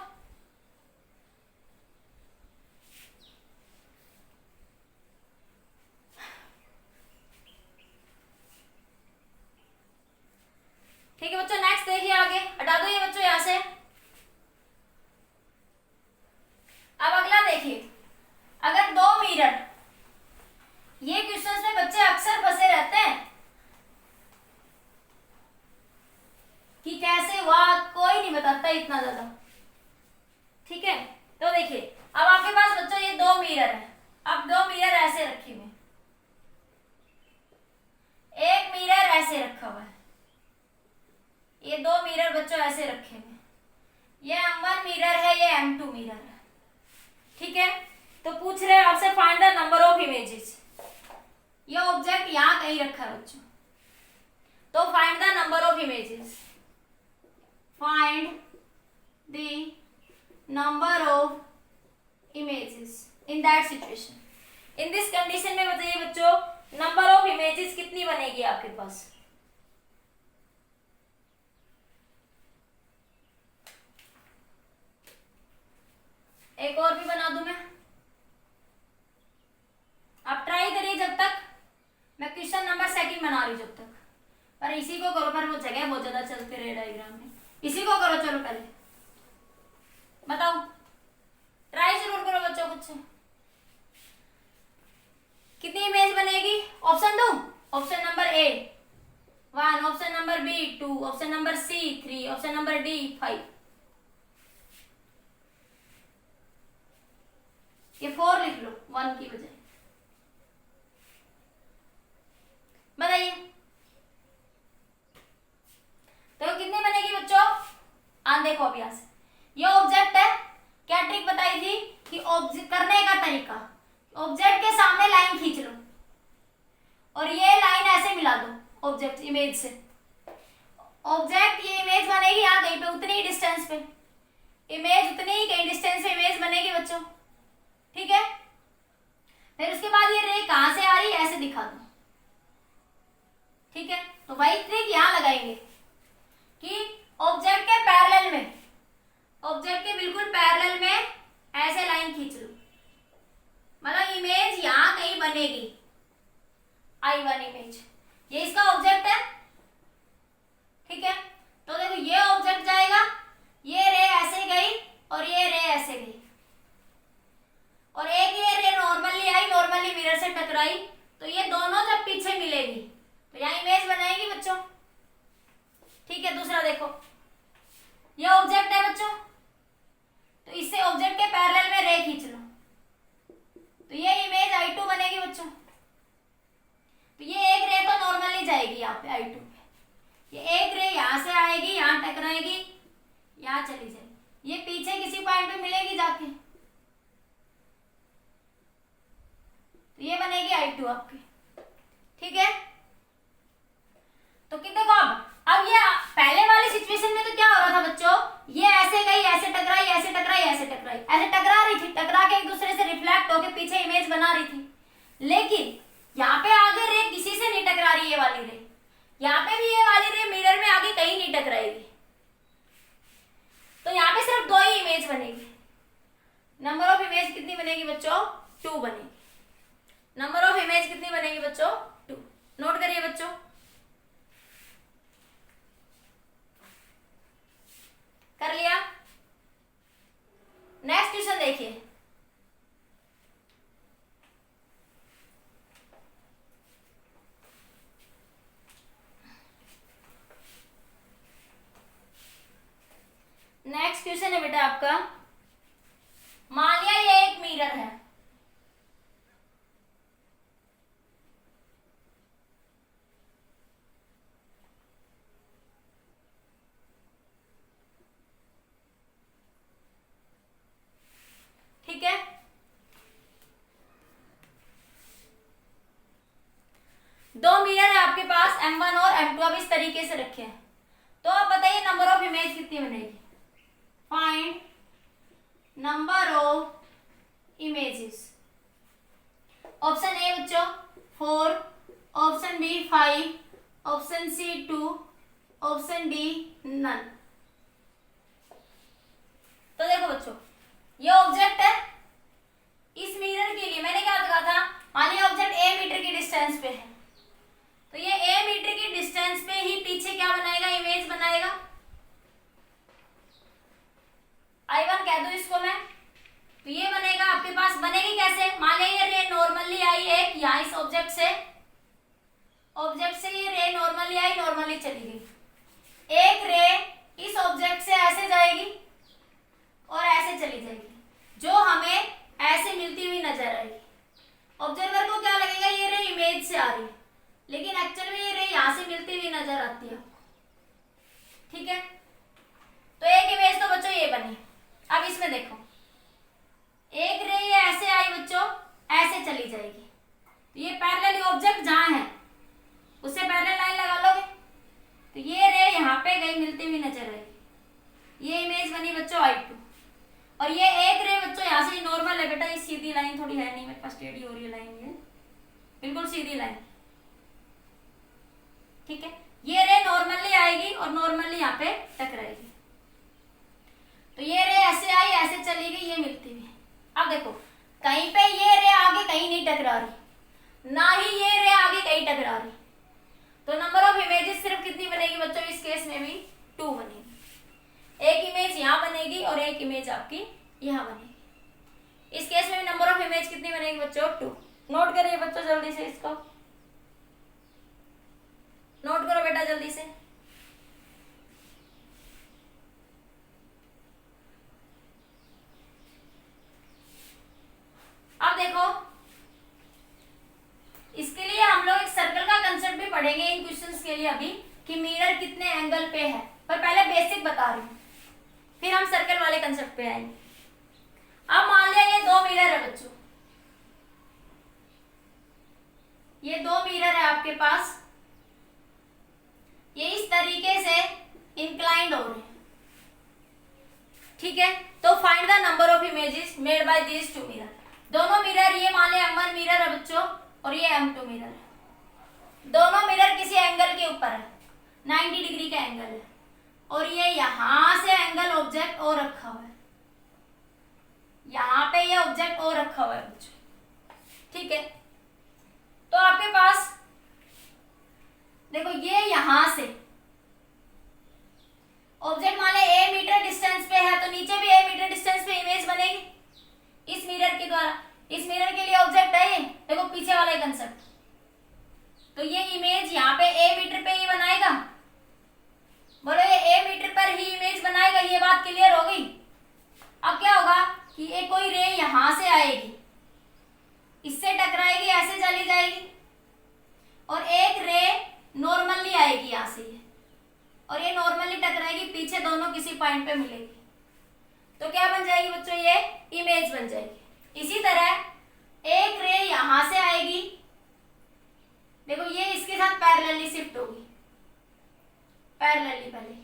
ठीक है बच्चों, नेक्स्ट देखिए आगे, हटा दो ये बच्चों यहां से। अब अगला देखिए, अगर दो मिरर, ये क्वेश्चन में अब दो मिरर ऐसे रखे हुए, एक मिरर ऐसे रखा हुआ है, ये दो मिरर बच्चों ऐसे रखे हुए, ये M1 मिरर है, ये M2 मिरर है, ठीक है। तो पूछ रहे हैं आपसे find the number of images. ये ऑब्जेक्ट यहां कहीं रखा है बच्चों, तो find the number of images, find the number of images in that situation. In this condition में बताइए बच्चों नंबर ऑफ इमेजेस कितनी बनेगी आपके पास। एक और भी बना दूं आप ट्राई करिए जब तक, मैं क्वेश्चन नंबर 2 बना रही हूं जब तक, पर इसी को करो, पर वो जगह बहुत ज्यादा चलते रहे डायग्राम में, इसी को करो। चलो पहले बताओ, ट्राई जरूर करो बच्चों। कुछ कितनी इमेज बनेगी, ऑप्शन दो। Option number A 1, option number B 2, option number C 3, option number D 5। ये 4 लिख लो 1 की बजाय। बताइए तो कितनी बनेगी बच्चों। देखो अभ्यास, ये ऑब्जेक्ट है, क्या ट्रिक बताई थी कि ऑब्जेक्ट करने का तरीका, ऑब्जेक्ट के सामने लाइन खींच लो और ये लाइन ऐसे मिला दो ऑब्जेक्ट इमेज से। ऑब्जेक्ट ये इमेज बनेगी यहाँ कहीं पे, उतनी ही डिस्टेंस पे इमेज, उतनी ही कहीं डिस्टेंस पे इमेज बनेगी बच्चों, ठीक है। फिर उसके बाद ये रे कहां से आ रही है ऐसे दिखा दो, ठीक है। तो वही ट्रिक यहां लगाएंगे कि ऑब्जेक्ट के पैरेलल में, ऑब्जेक्ट के बिल्कुल पैरेलल में ऐसे लाइन खींच लो, मतलब इमेज यहां कहीं बनेगी I1 इमेज, ये इसका ऑब्जेक्ट है, ठीक है। तो देखो ये ऑब्जेक्ट जाएगा, ये रे ऐसे गई और ये रे ऐसे गई, और एक ये रे नॉर्मली आई, नॉर्मली मिरर से टकराई, तो ये दोनों जब पीछे मिलेगी तो यहाँ इमेज बनाएगी बच्चों, ठीक है। दूसरा देखो, ये ऑब्जेक्ट है बच्चों, तो इससे ऑब्जेक्ट के पैरेलल में रे खींच लो, तो ये इमेज I2 बनेगी बच्चों। तो ये एक रे तो नॉर्मली जाएगी यहाँ पे I2 पे, ये एक रे यहाँ से आएगी, यहाँ टकराएगी, यहाँ चली जाएगी, ये पीछे किसी पॉइंट पे मिलेगी जाके, तो ये बनेगी I2 आपकी, ठीक है। तो कि देखो अब ये पहले वाली सिचुएशन में तो क्या हो रहा था बच्चों, ये ऐसे गई, ऐसे टकराई, ऐसे टकराई, ऐसे टकराई, ऐसे टकरा रही थी, टकरा के एक दूसरे से रिफ्लेक्ट होके पीछे इमेज बना रही थी। लेकिन यहाँ पे आगे रे किसी से नहीं टकरा रही, ये वाली रे, यहाँ पे भी ये वाली रे मिरर में आगे कहीं नहीं टकराएगी, तो यहाँ पे सिर्फ 2 ही इमेज बनेगी। नंबर ऑफ इमेज कितनी बनेगी बच्चों, 2 बनेगी। नंबर ऑफ इमेज कितनी बनेगी बच्चों, 2। नोट करिए बच्चों, कर लिया। नेक्स्ट क्वेश्चन देखिए, नेक्स्ट क्वेश्चन है बेटा आपका, मान लिया ये एक मिरर है, ठीक है। दो मिरर है आपके पास M1 और M2, अब इस तरीके से रखे हैं, तो आप बताइए नंबर ऑफ इमेज कितनी बनेगी। Find number of images. Option A बच्चों 4, option B 5, option C 2, option D none. तो देखो बच्चों, ये ऑब्जेक्ट है, इस मिरर के लिए मैंने क्या कहा था, मान लिया ऑब्जेक्ट a मीटर की डिस्टेंस पे है, तो ये a मीटर की डिस्टेंस पे ही पीछे क्या बनाएगा, इमेज बनाएगा। I1 कह दो इसको मैं, तो ये बनेगा आपके पास, बनेगी कैसे, मान लिया ये रे नॉर्मली आई एक यहाँ इस ऑब्जेक्ट से ये रे नॉर्मली आई, नॉर्मली चली गई, एक रे इस ऑब्जेक्ट से ऐसे जाएगी और ऐसे चली जाएगी, जो हमें ऐसे मिलती हुई नजर आएगी, ऑब्जर्वर को क्या लगेगा ये रे इमेज से आ रही है, लेकिन एक्चुअल में ये रे यहां से मिलती हुई नजर आती है। ठीक है, तो एक इमेज तो बच्चों ये बनी। अब इसमें देखो एक रे ये ऐसे आई बच्चों, ऐसे चली जाएगी, तो ये पैरेलल ऑब्जेक्ट जहां है उससे पैरेलल लाइन लगा लोगे, तो ये रे यहाँ पे गई मिलती हुई नजर आएगी। ये इमेज बनी बच्चों I2, और ये एक रे बच्चों यहाँ से नॉर्मल है बेटा, ये सीधी लाइन थोड़ी है नहीं, मेरे पास टेढ़ी हो रही है लाइन, ये बिल्कुल सीधी लाइन। ठीक है, ये रे नॉर्मली आएगी और नॉर्मली यहाँ पे टकराएगी, तो ये रे ऐसे आई ऐसे चली गई, ये मिलती हुई। अब देखो कहीं पे ये रे आगे कहीं नहीं टकरा रही, ना ही ये रे आगे कहीं टकरा रही, तो नंबर ऑफ इमेजेस सिर्फ कितनी बनेगी बच्चों इस केस में भी 2 बनेगी। एक इमेज यहाँ बनेगी और एक इमेज आपकी यहाँ बनेगी। इस केस में भी नंबर ऑफ इमेज कितनी बनेगी बच्चों 2। नोट करिए बच्चों जल्दी से, इसको नोट करो बेटा जल्दी से। अब देखो इसके लिए हम लोग एक सर्कल का कंसेप्ट भी पढ़ेंगे इन क्वेश्चंस के लिए अभी, कि मिरर कितने एंगल पे है, पर पहले बेसिक बता रही हूँ, फिर हम सर्कल वाले कंसेप्ट पे आएंगे। अब मान लिया ये 2 मिरर है बच्चों, ये 2 मिरर है आपके पास, ये इस तरीके से इंक्लाइंड हो रहे हैं। ठीक है, तो find the number of images made by these 2 mirror. दोनों मिरर ये मान लिया M1 मिरर है बच्चों और ये M2 मिरर है। दोनों मिरर किसी एंगल के ऊपर है, 90 डिग्री का एंगल है, और ये यहां से एंगल ऑब्जेक्ट और रखा हुआ है, यहां पे ये ऑब्जेक्ट और रखा हुआ है बच्चों। ठीक है, तो आपके पास देखो ये यहां से ऑब्जेक्ट मान ले A मीटर डिस्टेंस पे है, तो नीचे भी A मीटर डिस्टेंस पे इमेज बनेगी इस मिरर के द्वारा। इस मिरर के लिए ऑब्जेक्ट है ये, देखो पीछे वाला कंसेप्ट, तो ये इमेज यहाँ पे A मीटर पे ही बनाएगा। बोलो ये A मीटर पर ही इमेज बनाएगा, ये बात क्लियर हो गई। अब क्या होगा कि ये कोई रे यहां से आएगी, इससे टकराएगी, ऐसे चली जाएगी, और एक रे नॉर्मली आएगी यहां से ये, और ये नॉर्मली टकराएगी पीछे, दोनों किसी पॉइंट पे मिलेगी, तो क्या बन जाएगी बच्चों ये इमेज बन जाएगी। इसी तरह एक रे यहां से आएगी, देखो ये इसके साथ पैरेलली शिफ्ट होगी, पैरेलली पहले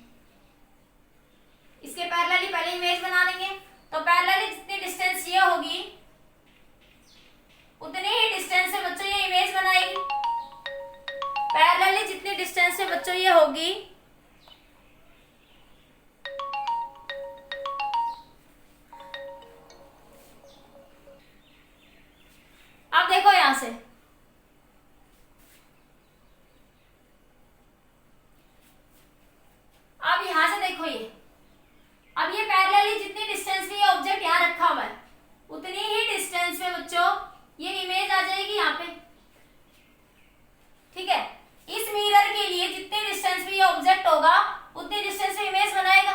इसके पैरेलली पहले इमेज बना लेंगे, तो पैरेलली जितनी डिस्टेंस ये होगी उतनी ही डिस्टेंस से बच्चों ये इमेज बनाएगी। पैरेलली जितनी डिस्टेंस से बच्चों ये होगी अब देखो यहां से अब यहां से देखो ये, अब ये पैरेलली जितनी डिस्टेंस पे ये ऑब्जेक्ट यहां रखा हुआ है उतनी ही डिस्टेंस पे बच्चों ये इमेज आ जाएगी यहाँ पे। ठीक है, इस मिरर के लिए जितनी डिस्टेंस पे ये ऑब्जेक्ट होगा उतनी डिस्टेंस पे इमेज बनाएगा।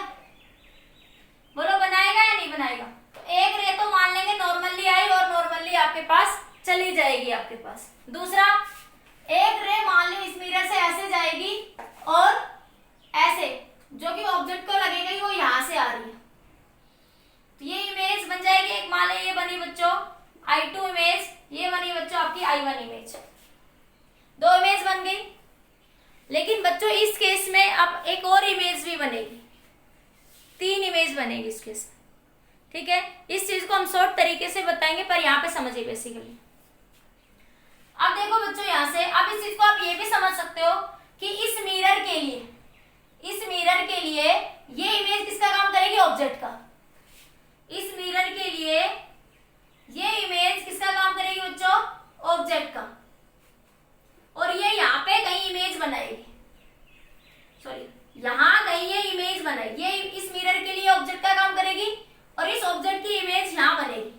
बोलो बनाएगा या नहीं बनाएगा? तो एक रे तो मान लेंगे नॉर्मली आई और नॉर्मली आपके पास चली जाएगी आपके पास। दूसरा, एक रे मान लो इस मिरर से ऐसे जाएगी और ऐसे, जो कि ऑब्जेक्ट को लगेगा वो यहां से आ रही है, तो ये इमेज बन जाएगी। एक मान लो ये बनी बच्चों I2 इमेज, ये बनी बच्चों आपकी I1 इमेज, 2 इमेज बन गई। लेकिन बच्चों इस केस में अब एक और इमेज भी बनेगी, 3 इमेज बनेगी इस केस में। ठीक है, इस चीज को हम शॉर्ट तरीके से बताएंगे, पर यहाँ पे समझिए बेसिकली। अब देखो बच्चों यहां से, अब इस चीज को आप ये भी समझ सकते हो कि इस मिरर के लिए ये इमेज किसका काम करेगी? ऑब्जेक्ट का। इस मिरर के लिए ये इमेज किसका काम करेगी बच्चों? ऑब्जेक्ट का। और ये यहाँ पे कहीं इमेज बनाएगी, सॉरी यहाँ कहीं ये इमेज बनाएगी, ये इस मिरर के लिए ऑब्जेक्ट का काम करेगी और इस ऑब्जेक्ट की इमेज यहाँ बनेगी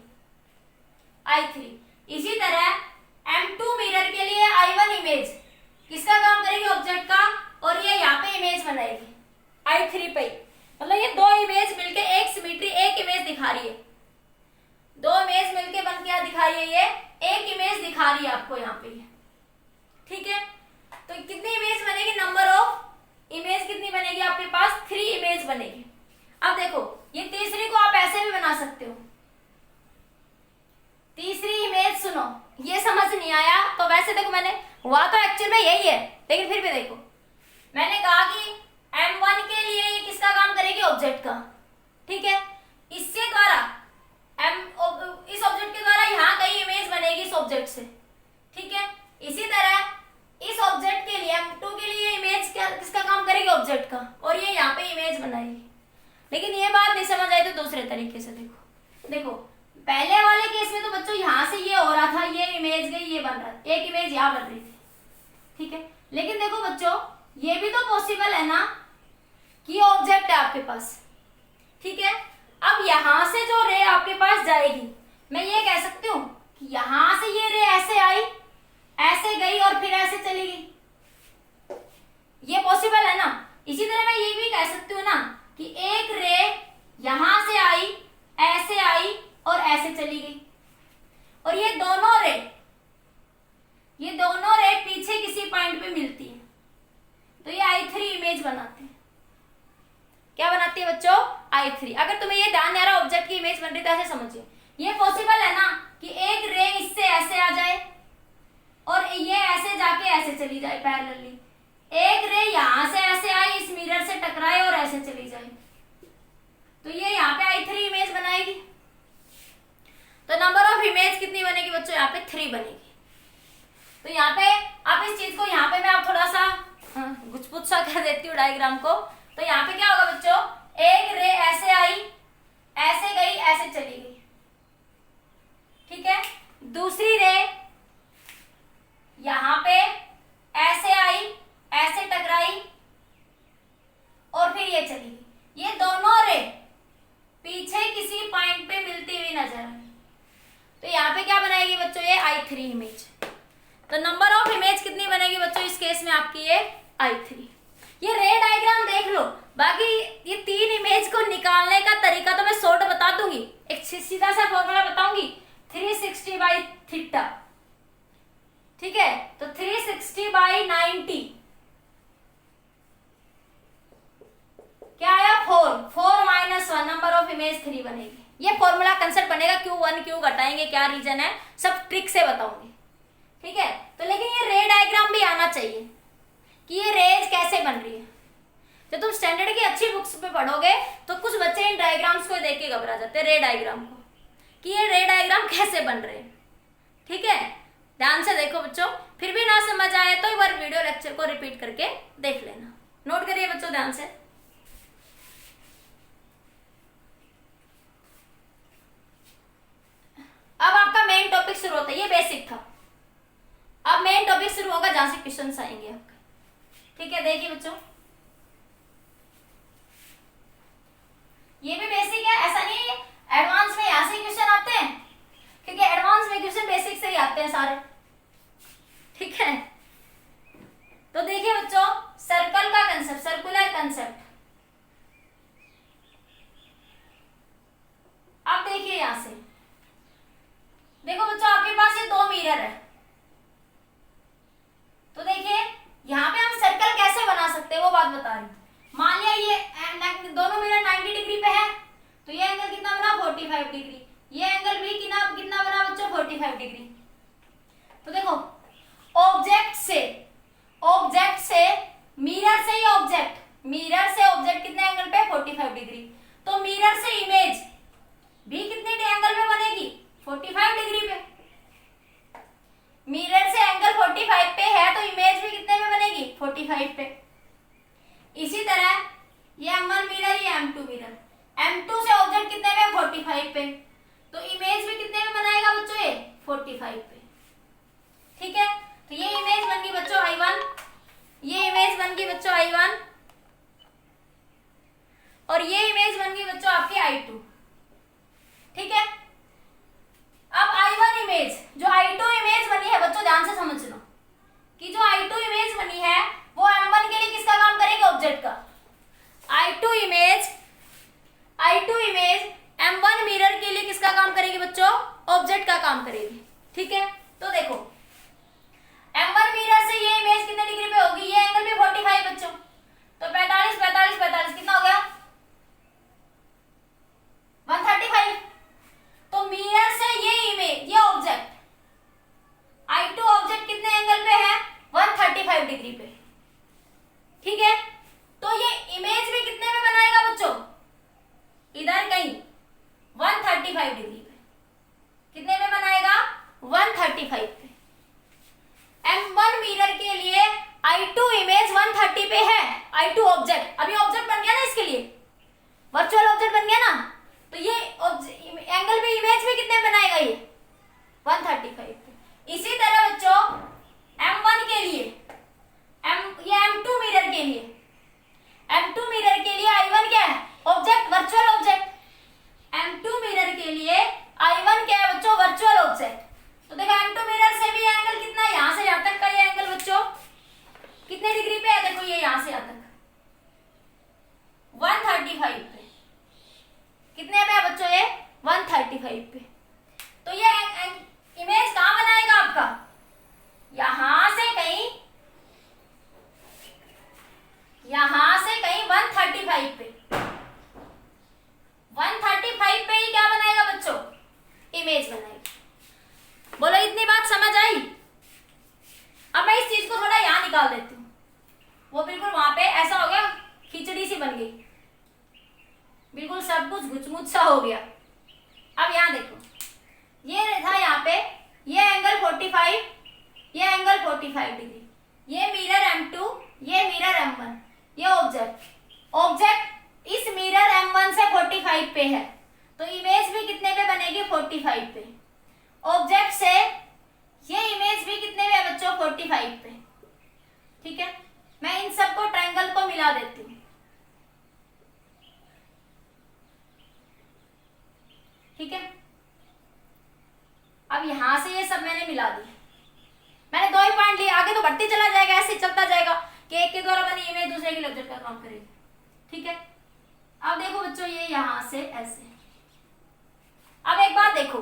I3। इसी तरह M2 मिरर के लिए I1 इमेज किसका काम करेगी? ऑब्जेक्ट का, और ये यहाँ पे इमेज बनाएगी I3 पे। मतलब ये 2 इमेज मिलके एक सिमेट्री, एक इमेज दिखा रही है। 2 इमेज मिलके बन क्या दिखा रही है? ये एक इमेज दिखा आ रही है आपको यहाँ पे, ठीक है। तो कितनी इमेज बनेगी, नंबर ऑफ इमेज कितनी बनेगी आपके पास, 3 इमेज बनेगी। अब देखो ये तीसरी को आप ऐसे भी बना सकते हो, तीसरी इमेज सुनो, ये समझ नहीं आया तो वैसे देखो मैंने हुआ तो एक्चुअल में यही है, लेकिन फिर भी देखो मैंने कहा कि M1 के लिए ये किसका काम करेगी, ऑब्जेक्ट का, ठीक है। इसके द्वारा इस ऑब्जेक्ट के द्वारा यहाँ कई इमेज बनेगी इस ऑब्जेक्ट से, ठीक है। इसी तरह इस ऑब्जेक्ट के लिए M2 के लिए इमेज किसका काम करेगी, ऑब्जेक्ट का, और ये यहाँ पे इमेज बनाएगी। लेकिन ये बात नहीं समझ आई तो दूसरे तरीके से देखो पहले वाले केस में तो बच्चों यहाँ से ये हो रहा था, ये इमेज गई, ये बन रहा था, एक इमेज यहाँ बन रही थी, ठीक है। लेकिन देखो बच्चों ये भी तो पॉसिबल है ना कि ऑब्जेक्ट है आपके पास, ठीक है। अब यहां से जो रे आपके पास जाएगी, मैं ये कह सकती हूँ कि यहां से ये रे ऐसे आई, ऐसे गई और फिर ऐसे चली गई, ये पॉसिबल है ना। इसी तरह मैं ये भी कह सकती हूँ ना कि एक रे यहां से आई, ऐसे आई और ऐसे चली गई, और ये दोनों रे पीछे किसी पॉइंट पे मिलती है, तो ये I3 इमेज बनाते हैं। क्या बनाती है बच्चों, I3। अगर तुम्हें ये ध्यान नहीं आ रहा ऑब्जेक्ट की इमेज बन रही तो ऐसे समझिए, ये पॉसिबल है ना कि एक रे इससे ऐसे आ जाए और ये ऐसे जाके ऐसे चली जाए पैरेलली, एक रे यहां से ऐसे आई, इस मिरर से टकराए और ऐसे चली जाए, तो ये यहाँ पे I3 इमेज बनाएगी। तो नंबर ऑफ इमेज कितनी बनेगी बच्चों, यहाँ पे 3 बनेगी। तो यहाँ पे आप इस चीज को, यहाँ पे मैं आप थोड़ा सा गुचपुच सा कर देती हूँ डायग्राम को। तो यहाँ पे क्या होगा बच्चों, एक रे ऐसे आई, ऐसे गई, ऐसे चली गई, ठीक है। दूसरी रे यहाँ पे ऐसे आई, ऐसे टकराई और फिर ये चली गई। ये दोनों रे पीछे किसी पॉइंट पे मिलती हुई नजर आई, तो यहाँ पे क्या बनाएगी बच्चों, ये I3 इमेज। तो नंबर ऑफ इमेज कितनी बनेगी बच्चों इस केस में आपकी, ये I3। ये रे डायग्राम देख लो, बाकी ये 3 इमेज को निकालने का तरीका तो मैं शॉर्ट बता दूंगी, एक सीधा सा फॉर्मूला बताऊंगी, 360/θ, ठीक है। तो 360/90 क्या आया, 4 - 1, नंबर ऑफ इमेज 3 बनेगी। ये फॉर्मूला कंसेप्ट बनेगा, क्यों क्यों घटाएंगे, क्या रीजन है, सब ट्रिक से बताऊंगी, ठीक है। तो लेकिन ये रे डायग्राम भी आना चाहिए कि ये रेज कैसे बन रही है। जब तुम स्टैंडर्ड की अच्छी बुक्स पे पढ़ोगे तो कुछ बच्चे इन डायग्राम्स को देख के घबरा जाते हैं, रे डायग्राम को, कि ये रे डायग्राम कैसे बन रहे हैं, ठीक है। ध्यान से देखो बच्चों, फिर भी ना समझ आए तो एक बार वीडियो लेक्चर को रिपीट करके देख लेना, नोट करिए बच्चों ध्यान से। अब आपका मेन टॉपिक शुरू होता है, ये बेसिक था, अब मेन टॉपिक शुरू होगा जहां से क्वेश्चंस आएंगे आपके, ठीक है। देखिए बच्चों ये भी बेसिक है, ऐसा नहीं है एडवांस में यहां से क्वेश्चन आते हैं, क्योंकि एडवांस में क्वेश्चन बेसिक से ही आते हैं सारे, ठीक है। तो देखिए बच्चों सर्कल का कंसेप्ट, सर्कुलर कंसेप्ट, अब देखिए यहां से देखो बच्चों आपके पास ये 2 मिरर है, तो देखिए यहाँ पे हम सर्कल कैसे बना सकते हैं वो बात बता रही हूँ। मान लिया ये दोनों मिरर 90 डिग्री पे है, तो ये एंगल कितना बना, 45 डिग्री, ये एंगल भी कितना बना बच्चों, 45 डिग्री। तो देखो ऑब्जेक्ट से मिरर से ऑब्जेक्ट कितने एंगल पे, 45 डिग्री, तो मिरर से इमेज भी कितने एंगल पे बनेगी, 45 डिग्री पे। मिरर से एंगल 45 पे है तो इमेज भी कितने पे बनेगी, 45 पे। इसी तरह ये M1 मिरर, ये M2 मिरर, M2 से ऑब्जेक्ट कितने पे, 45 पे, तो इमेज भी कितने पे बनाएगा बच्चों, ये 45 पे, ठीक है। तो ये इमेज बन गई बच्चों I1, ये इमेज बन गई बच्चों I1, और ये इमेज बन गई बच्चों आपकी I2, ठीक है। अब I1 इमेज, जो I2 इमेज बनी है बच्चों ध्यान से समझ लो कि जो I2 इमेज बनी है वो M1 के लिए किसका काम करेगी, ऑब्जेक्ट का। I2 इमेज M1 मिरर के लिए किसका काम करेगी बच्चों, ऑब्जेक्ट का काम करेगी, ठीक है। तो देखो डिग्री पे। ठीक है, तो ये इमेज भी कितने में बनाएगा बच्चों? इधर कहीं 135 डिग्री पे। कितने में बनाएगा? 135 पे। M1 मिरर के लिए I2 इमेज 130 पे है। I2 ऑब्जेक्ट, अभी ऑब्जेक्ट बन गया ना, इसके लिए वर्चुअल ऑब्जेक्ट बन गया ना, तो ये एंगल पे इमेज भी कितने बनाएगा? ये 135 पे। इसी तरह बच्चों M1 के लिए, ये M2 मिरर के लिए, M2 मिरर के लिए I1 क्या है? Object, virtual object. M2 mirror के लिए I1 क्या है बच्चों? Virtual object. तो देखो M2 मिरर से भी एंगल कितना है? यहां से यहां तक का ये एंगल बच्चों कितने डिग्री पे है? देखो ये यहां से यहां तक 135 पे। कितने पे है बच्चों? ये 135 पे। तो ये इमेज कहां बनाएगा आपका? यहां से कहीं, यहां से कहीं 135 पे। 135 पे ही क्या बनाएगा बच्चों? इमेज बनाएगा। बोलो इतनी बात समझ आई? अब मैं इस चीज को थोड़ा यहां निकाल देती हूँ। वो बिल्कुल वहां पे ऐसा हो गया, खिचड़ी सी बन गई, बिल्कुल सब कुछ गुचमुच सा हो गया। अब यहां देखो, ये था यहाँ पे, ये एंगल 45, ये एंगल 45 डिग्री, ये मिरर M2, ये मिरर M1, ये ऑब्जेक्ट इस मिरर M1 से 45 पे है, तो इमेज भी कितने पे बनेगी? 45 पे। ऑब्जेक्ट से ये इमेज भी कितने पे है बच्चों? 45 पे। ठीक है, मैं इन सबको ट्रायंगल को मिला देती हूँ। ठीक है, अब यहां से ये सब मैंने मिला दिया। मैंने 2 ही पॉइंट लिए, आगे तो बढ़ते चला जाएगा, ऐसे चलता जाएगा कि एक के द्वारा बनी इमेज दूसरे के ऑब्जेक्ट का काम करेगी। ठीक है, अब देखो बच्चों, ये यहां से ऐसे। अब एक बात देखो,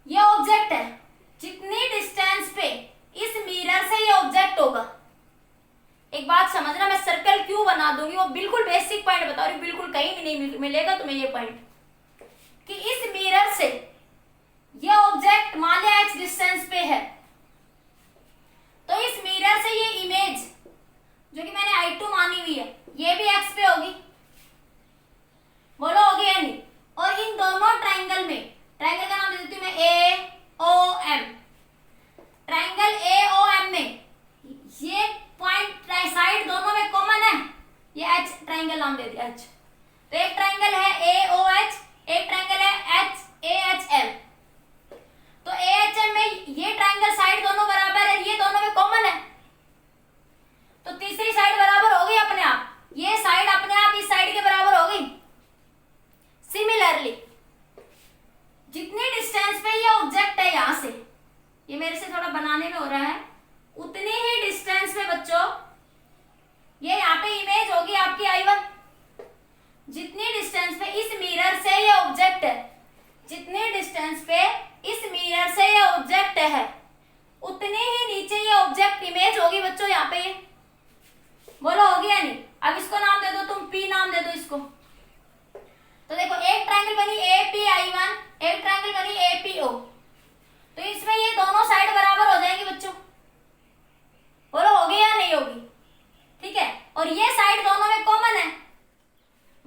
ये ऑब्जेक्ट है, जितनी डिस्टेंस पे इस मिरर से ये ऑब्जेक्ट होगा, एक बात समझना, मैं सर्कल क्यों बना दूंगी, वो बिल्कुल बेसिक पॉइंट बता रही हूँ, बिल्कुल कहीं भी नहीं मिलेगा तुम्हें ये पॉइंट, कि इस मिरर से ये ऑब्जेक्ट मान लिया x डिस्टेंस पे है, तो इस मिरर से ये इमेज जो कि मैंने I2 मानी हुई है, ये भी x पे होगी। बोलो होगी या नहीं? और इन दोनों ट्रायंगल में, ट्रायंगल का नाम दे देती हूँ मैं AOM, ट्रायंगल AOM में ये पॉइंट साइड दोनों में कॉमन है, ये H ट्रायंगल नाम दे दिया H। तो एक ट्रायंगल है AOH, एक ट्रायंगल है AHL। तो AHM में ये ट्रायंगल साइड दोनों बराबर है, ये दोनों में कॉमन है, तो तीसरी साइड बराबर हो गई अपने आप, ये साइड अपने आप इस साइड के बराबर हो गई। सिमिलरली जितनी डिस्टेंस पे ये ऑब्जेक्ट है, यहां से, ये मेरे से थोड़ा बनाने में हो रहा है, उतनी ही डिस्टेंस पे बच्चों ये यहाँ पे इमेज होगी आपकी I1। जितनी डिस्टेंस पे इस मिरर से ये ऑब्जेक्ट है, जितनी डिस्टेंस पे इस मिरर से ये ऑब्जेक्ट है, उतनी ही नीचे ये ऑब्जेक्ट इमेज होगी बच्चों यहाँ पे। ये बोलो होगी या नहीं? अब इसको नाम दे दो तुम, P नाम दे दो इसको। तो देखो एक ट्रायंगल बनी API1, एक ट्रायंगल बनी APO, तो इसमें ये दोनों साइड बराबर हो जाएंगी बच्चों। बोलो होगी या नहीं होगी? ठीक है, और ये साइड दोनों में कॉमन है,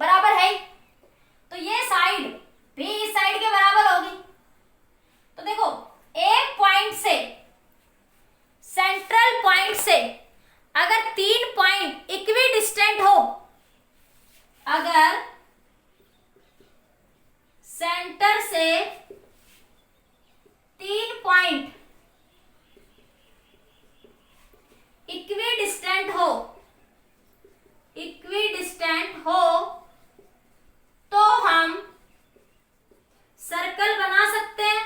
बराबर है ही, तो ये साइड भी इस साइड के बराबर होगी। तो देखो एक पॉइंट से, सेंट्रल पॉइंट से अगर 3 पॉइंट इक्वी डिस्टेंट हो, अगर सेंटर से 3 पॉइंट इक्वी डिस्टेंट हो, इक्वी डिस्टेंट हो, तो हम सर्कल बना सकते हैं।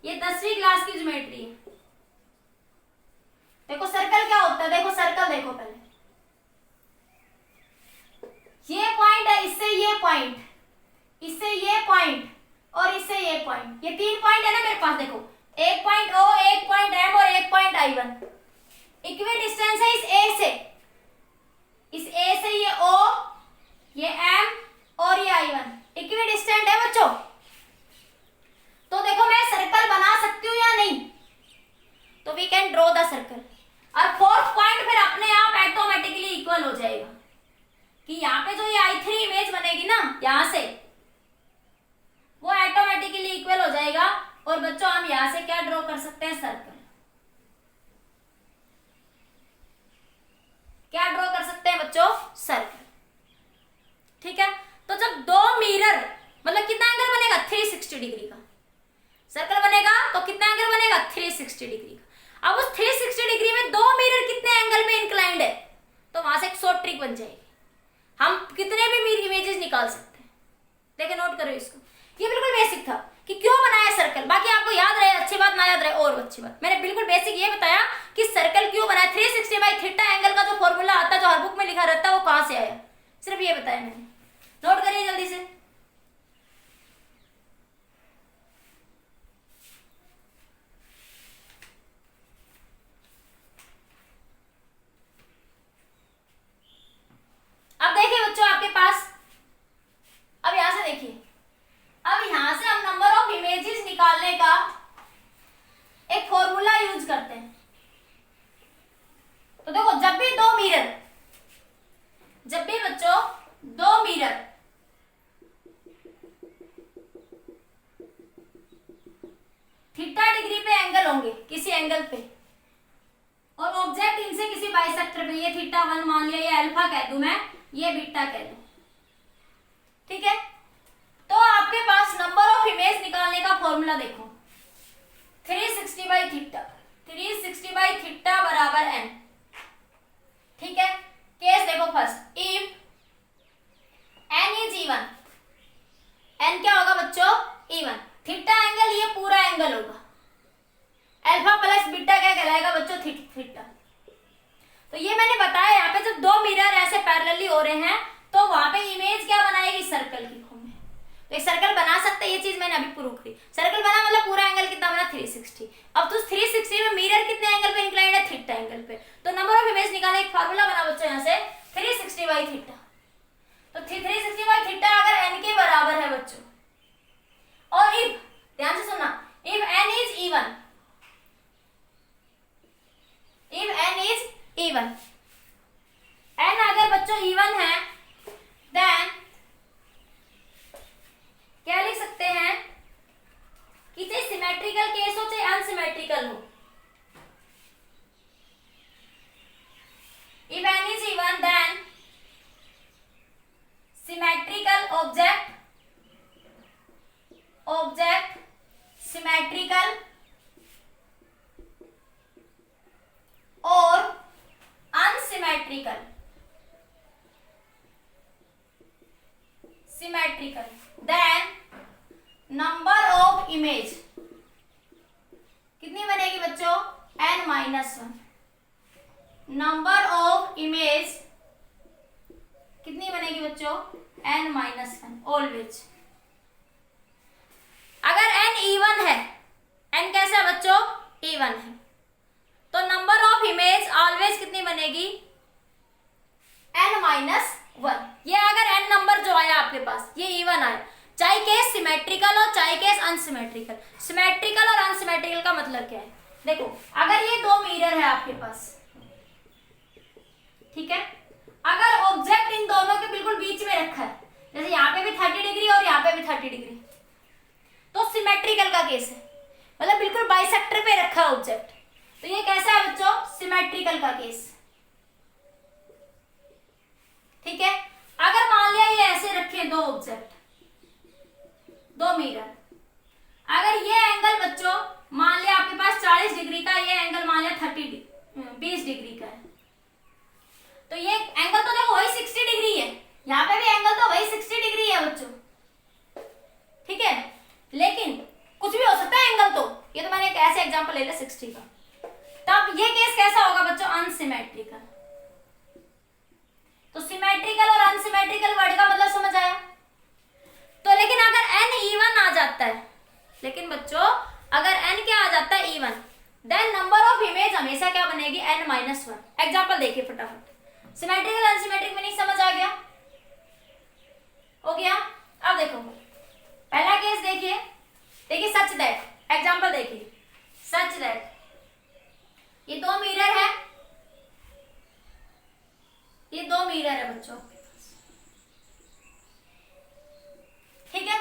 ये 10वीं क्लास की ज्योमेट्री है। देखो सर्कल क्या होता है, देखो सर्कल देखो पहले, ये पॉइंट है, इससे ये पॉइंट, इससे ये पॉइंट और इससे ये पॉइंट, ये 3 पॉइंट है ना मेरे पास। देखो एक पॉइंट O, एक पॉइंट M और एक पॉइंट I1। इक्वी डिस्टेंस है इस A से, इस A से ये O, ये M और ये I1 इक्वी डिस्टेंट है बच्चों। तो देखो मैं सर्कल बना सकती हूँ या नहीं? तो we can draw the circle. और फोर्थ 360 डिग्री का। सर्कल बनेगा तो कितना एंगल बनेगा, 360 डिग्री का। अब उस 360 डिग्री में दो मिरर कितने एंगल पे इंक्लाइंड है, तो वहां से एक शॉर्ट ट्रिक बन जाएगी। हम कितने भी मिरर इमेजेस निकाल सकते हैं। देखिए नोट करो इसको, ये बिल्कुल बेसिक था कि क्यों बनाया सर्कल। बाकी आपको याद रहे अच्छी बात, ना याद रहे और अच्छी बात। मैंने बिल्कुल बेसिक ये बताया कि सर्कल क्यों बनाया। 360 बाई थीटा एंगल का जो फॉर्मूला आता है, जो हर बुक में लिखा रहता है, वो कहां से आया, सिर्फ ये बताया मैंने। नोट करिए जल्दी से। अब देखिए बच्चों आपके पास, अब यहां से देखिए, अब यहां से हम नंबर ऑफ इमेजेस निकालने का एक फॉर्मूला यूज करते हैं। तो देखो जब भी दो मिरर, जब भी बच्चों दो मिरर थीटा डिग्री पे एंगल होंगे, किसी एंगल पे, और ऑब्जेक्ट इनसे किसी बाइसेक्टर पे, ये थीटा 1 मान लिया, ये अल्फा कह दूं मैं, ये बीटा कह दूं, ठीक है। तो आपके पास नंबर ऑफ इमेज निकालने का फॉर्मूला देखो, 360 बाई थीटा, 360 बाई थीटा बराबर n, ठीक है। केस देखो first, if n is even, n क्या होगा बच्चों, इवन, थीटा एंगल ये पूरा एंगल होगा, अल्फा प्लस बीटा क्या कहलाएगा बच्चों, थीटा। तो ये मैंने बताया, यहाँ पे जब दो मिरर ऐसे पैरेलली हो रहे हैं तो वहां पे इमेज क्या बनाएगी, सर्कल की फॉर्म में। तो एक सर्कल बना सकते हैं, ये चीज मैंने अभी प्रूव की। सर्कल बना मतलब पूरा एंगल कितना बना, 360। अब तो 360 में मिरर कितने एंगल पे इंक्लाइंड है, थीटा एंगल पे। तो नंबर ऑफ इमेज निकालने एक फार्मूला बना बच्चों यहाँ से, 360 बाई थीटा। तो 360 बाई थीटा अगर n के बराबर है बच्चों, और इफ, ध्यान से सुनना, if n is even, if n is even, n अगर बच्चों इवन है, देन क्या लिख सकते हैं कि चाहे सिमेट्रिकल केस हो चाहे अनसिमेट्रिकल हो, if n is even then symmetrical object, object symmetrical और unsymmetrical, symmetrical, then number of image कितनी बनेगी बच्चों, n-1। नंबर ऑफ इमेज कितनी बनेगी बच्चों, n-1 ऑलवेज। अगर n इवन है, n कैसा है बच्चों, इवन है, तो नंबर ऑफ इमेज ऑलवेज कितनी बनेगी, n-1। ये अगर n नंबर जो आया आपके पास ये इवन आया, चाहे केस सिमेट्रिकल हो चाहे केस अनसिमेट्रिकल। सिमेट्रिकल और अनसिमेट्रिकल का मतलब क्या है, देखो अगर ये दो मिरर है आपके पास, ठीक है, अगर ऑब्जेक्ट इन दोनों के बिल्कुल बीच में रखा है, जैसे यहाँ पे भी 30 डिग्री और यहाँ पे भी 30 डिग्री, तो सिमेट्रिकल का केस है, मतलब बिल्कुल बाइसेक्टर पे रखा है ऑब्जेक्ट, तो ये कैसा है बच्चों, सिमेट्रिकल का केस, ठीक है। अगर मान लिया ये ऐसे रखे दो ऑब्जेक्ट, दो मिरर, अगर ये एंगल बच्चों मान लिया आपके पास 40 डिग्री का, ये एंगल मान लिया 20 डिग्री का है, तो ये एंगल तो देखो वही 60 डिग्री है, यहाँ पे भी एंगल तो वही 60 डिग्री है बच्चों, ठीक है। लेकिन कुछ भी हो सकता है एंगल, तो ये तो मैंने एक ऐसे एग्जांपल ले लिया 60 का। तब ये केस कैसा होगा बच्चों, अनसिमेट्रिकल। तो सिमेट्रिकल और अनसिमेट्रिकल वर्ड का मतलब समझ आया। तो लेकिन अगर n इवन आ जाता है, लेकिन बच्चों अगर n क्या आ जाता है, even, then number of image हमेशा क्या बनेगी, n-1। एग्जांपल देखिए फटाफट, सिमेट्रिकल अनसिमेट्रिक मीनिंग समझ आ गया, हो गया। अब देखो पहला केस देखिए, देखिए सच दैट, एग्जांपल देखिए, सच दैट ये दो मिरर है, ये दो मिरर है बच्चों, ठीक है।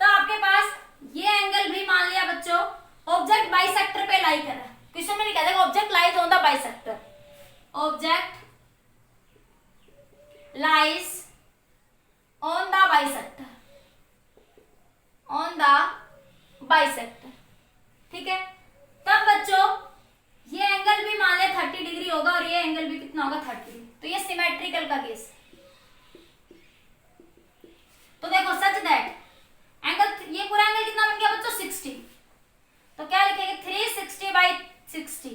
तो आपके पास ये एंगल भी मान लिया बच्चों, ऑब्जेक्ट बाइसेक्टर पे लाई कर रहा है, क्वेश्चन में नहीं कहता object lies on the bisector, object lies on the bisector, on the bisector. ठीक है, तब बच्चों ये एंगल भी मान ले 30 डिग्री होगा और ये एंगल भी कितना होगा 30 डिग्री, तो ये सिमेट्रिकल का केस है। तो देखो सच दैट एंगल, ये पूरा एंगल कितना बन गया बच्चों 60, तो क्या लिखेंगे 360 बाई 60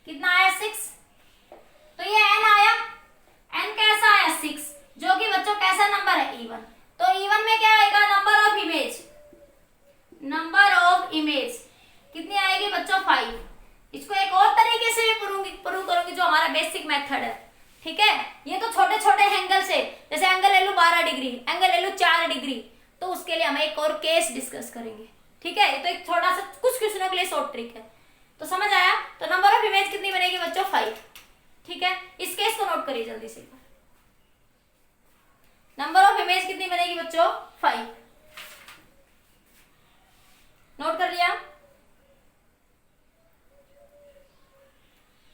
कितना आया 6, तो ये n आया, n कैसा आया 6, जो कि बच्चों कैसा नंबर है इवन, तो इवन में क्या आएगा number of image, number of image कितनी आएगी बच्चों 5। इसको एक और तरीके से भी प्रूव करूंगी जो हमारा बेसिक मेथड है। ठीक है, ये तो छोटे छोटे एंगल से, जैसे एंगल ले लूं 12 डिग्री, एंगल ले लूं 4 डिग्री, तो उसके लिए हम एक और केस डिस्कस करेंगे। ठीक है, ये तो एक थोड़ा सा कुछ क्वेश्चनों के लिए शॉर्ट ट्रिक है, तो समझ आया। तो नंबर ऑफ इमेज कितनी बनेगी बच्चों 5। ठीक है, इस केस को नोट करिए जल्दी से, नंबर ऑफ इमेज कितनी बनेगी बच्चों 5, नोट कर लिया।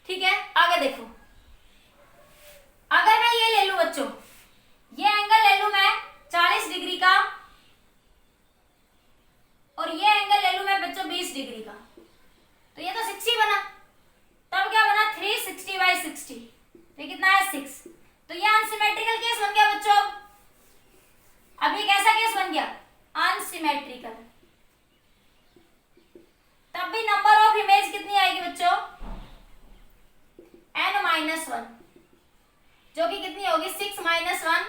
ठीक है, आगे देखो, अगर मैं ये ले लूं बच्चों, ये एंगल ले लूं मैं 40 डिग्री का और ये एंगल ले लूं मैं बच्चों 20 डिग्री का, तो ये तो 60 बना, तब क्या बना 360 बाई 60, ये कितना है 6, तो ये अनसिमेट्रिकल केस बन गया बच्चों। अभी कैसा केस बन गया अनसिमेट्रिकल, तब भी नंबर ऑफ इमेज कितनी आएगी बच्चों n-1, जो कि कितनी होगी 6 - 1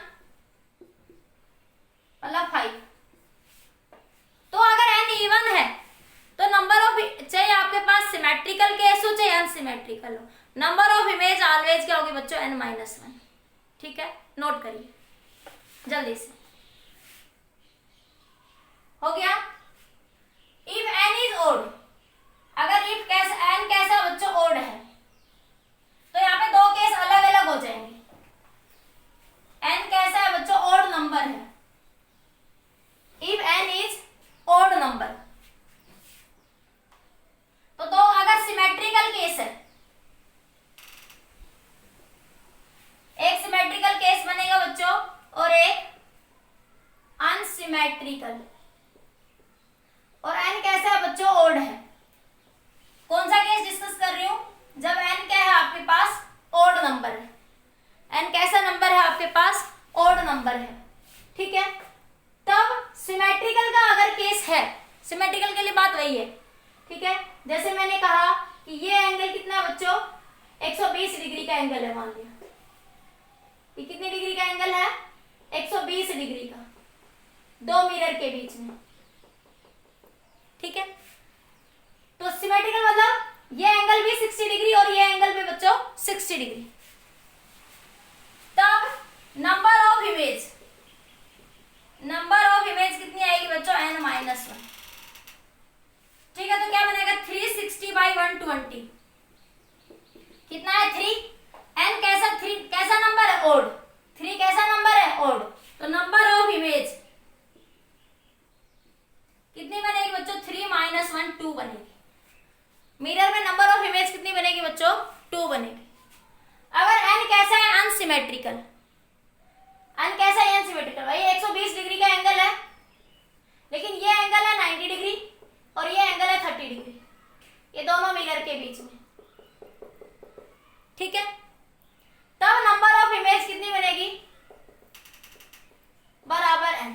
मतलब 5। तो अगर n इवन है तो नंबर ऑफ, चाहे आपके पास सिमेट्रिकल केस हो चाहे अनसिमेट्रिकल हो, नंबर ऑफ इमेज ऑलवेज क्या होगी बच्चों n-1। ठीक है, नोट करिए जल्दी से, हो गया। इफ n इज ओड, अगर इफ कैसा n कैसा बच्चों ओड है, तो यहाँ पे दो केस अलग अलग हो जाएंगे। n कैसा है बच्चों ओड नंबर है, if n is odd number, तो दो अगर सिमेट्रिकल केस है, एक सिमेट्रिकल केस बनेगा बच्चों और एक अनसिमेट्रिकल, और n कैसा है बच्चों ओड है। कौन सा केस डिस्कस कर रही हूं, जब n क्या है आपके पास ओड नंबर है, n कैसा नंबर है आपके पास ओड नंबर है। ठीक है, तब सिमेट्रिकल का अगर केस है, सिमेट्रिकल के लिए बात वही है। ठीक है, जैसे मैंने कहा कि ये एंगल कितना है बच्चों 120 डिग्री का एंगल है, मान लिया ये कितनी डिग्री का एंगल है 120 डिग्री का, दो मिरर के बीच में। ठीक है, तो सिमेट्रिकल मतलब ये एंगल भी 60 डिग्री और ये एंगल भी बच्चों 60 डिग्री, तब number of image, number of image कितनी आएगी बच्चों n-1। ठीक है, तो क्या बनेगा 360 बाई 120 कितना है 3, n कैसा 3 कैसा नंबर है ओड, 3 कैसा नंबर है ओड, तो नंबर ऑफ इमेज कितनी बनेगी बच्चों 3 - 1 2 बनेगी। मिरर में नंबर ऑफ इमेज कितनी बनेगी बच्चों 2 बनेगी। अगर n कैसा है अनसिमेट्रिकल, n कैसा है अनसिमेट्रिकल, भाई 120 डिग्री का एंगल है, लेकिन ये एंगल है 90 डिग्री और ये एंगल है 30 डिग्री, ये दोनों मिरर के बीच में। ठीक है, तब नंबर ऑफ इमेज कितनी बनेगी बराबर n,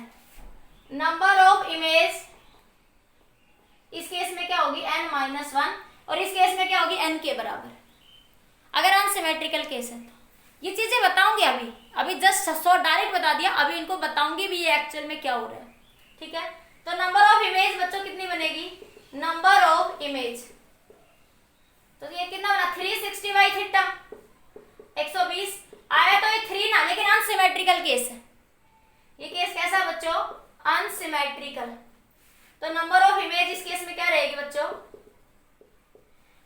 नंबर ऑफ इमेज इस केस में क्या होगी n-1 और इस केस में क्या होगी n के बराबर, अगर अनसिमेट्रिकल केस है तो। ये चीजें बताऊंगी अभी जस्ट सो डायरेक्ट बता दिया, अभी इनको बताऊंगी भी ये एक्चुअल में क्या हो रहा है। ठीक है, तो नंबर ऑफ इमेज बच्चों कितनी बनेगी, नंबर ऑफ इमेज, तो ये कितना बना 360 बाई थीटा 120 आया, तो ये 3 ना, लेकिन अनसिमेट्रिकल केस है, ये केस कैसा बच्चों अनसिमेट्रिकल, तो नंबर ऑफ इमेज इस केस में क्या रहेगी बच्चों,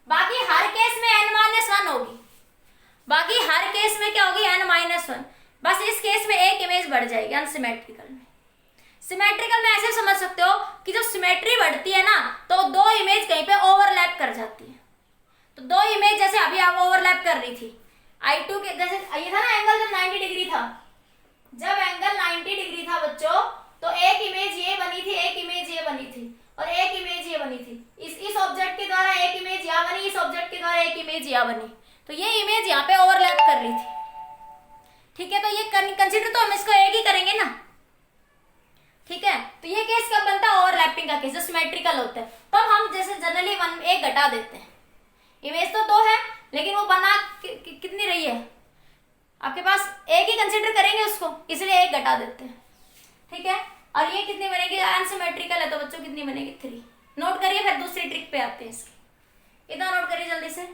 बाकी हर केस में n-1 होगी, बाकी हर केस में क्या होगी n-1, बस इस केस में एक इमेज बढ़ जाएगी अनसिमेट्रिकल में। सिमेट्रिकल में ऐसे समझ सकते हो कि जब सिमेट्री बढ़ती है ना तो दो इमेज कहीं पे ओवरलैप कर जाती है, तो दो इमेज जैसे अभी आप ओवरलैप कर रही थी I2 के, जैसे ये था ना एंगल जब 90 डिग्री था, जब एंगल 90 डिग्री था बच्चों तो एक इमेज ये बनी थी, एक इमेज ये बनी थी और एक इमेज ये बनी थी। इस ऑब्जेक्ट के द्वारा एक इमेज यहाँ बनी, इस ऑब्जेक्ट के द्वारा एक इमेज यहाँ बनी, तो ये इमेज यहाँ पे ओवरलैप कर रही थी। ठीक है, तो ये कंसीडर तो हम इसको एक ही करेंगे ना। ठीक है, तो ये केस कब बनता है? ओवरलैपिंग का केस, जो सिमेट्रिकल होता है। तब हम जैसे जनरली एक घटा देते हैं। इमेज तो दो है लेकिन वो बना कितनी रही है आपके पास, एक ही कंसीडर करेंगे उसको, इसलिए एक घटा देते हैं। ठीक है, और ये कितनी बनेगी? अनसिमेट्रिकल है तो बच्चों कितनी बनेगी? 3। नोट करिए, फिर दूसरी ट्रिक पे आते हैं इसकी। इतना नोट करिए जल्दी से।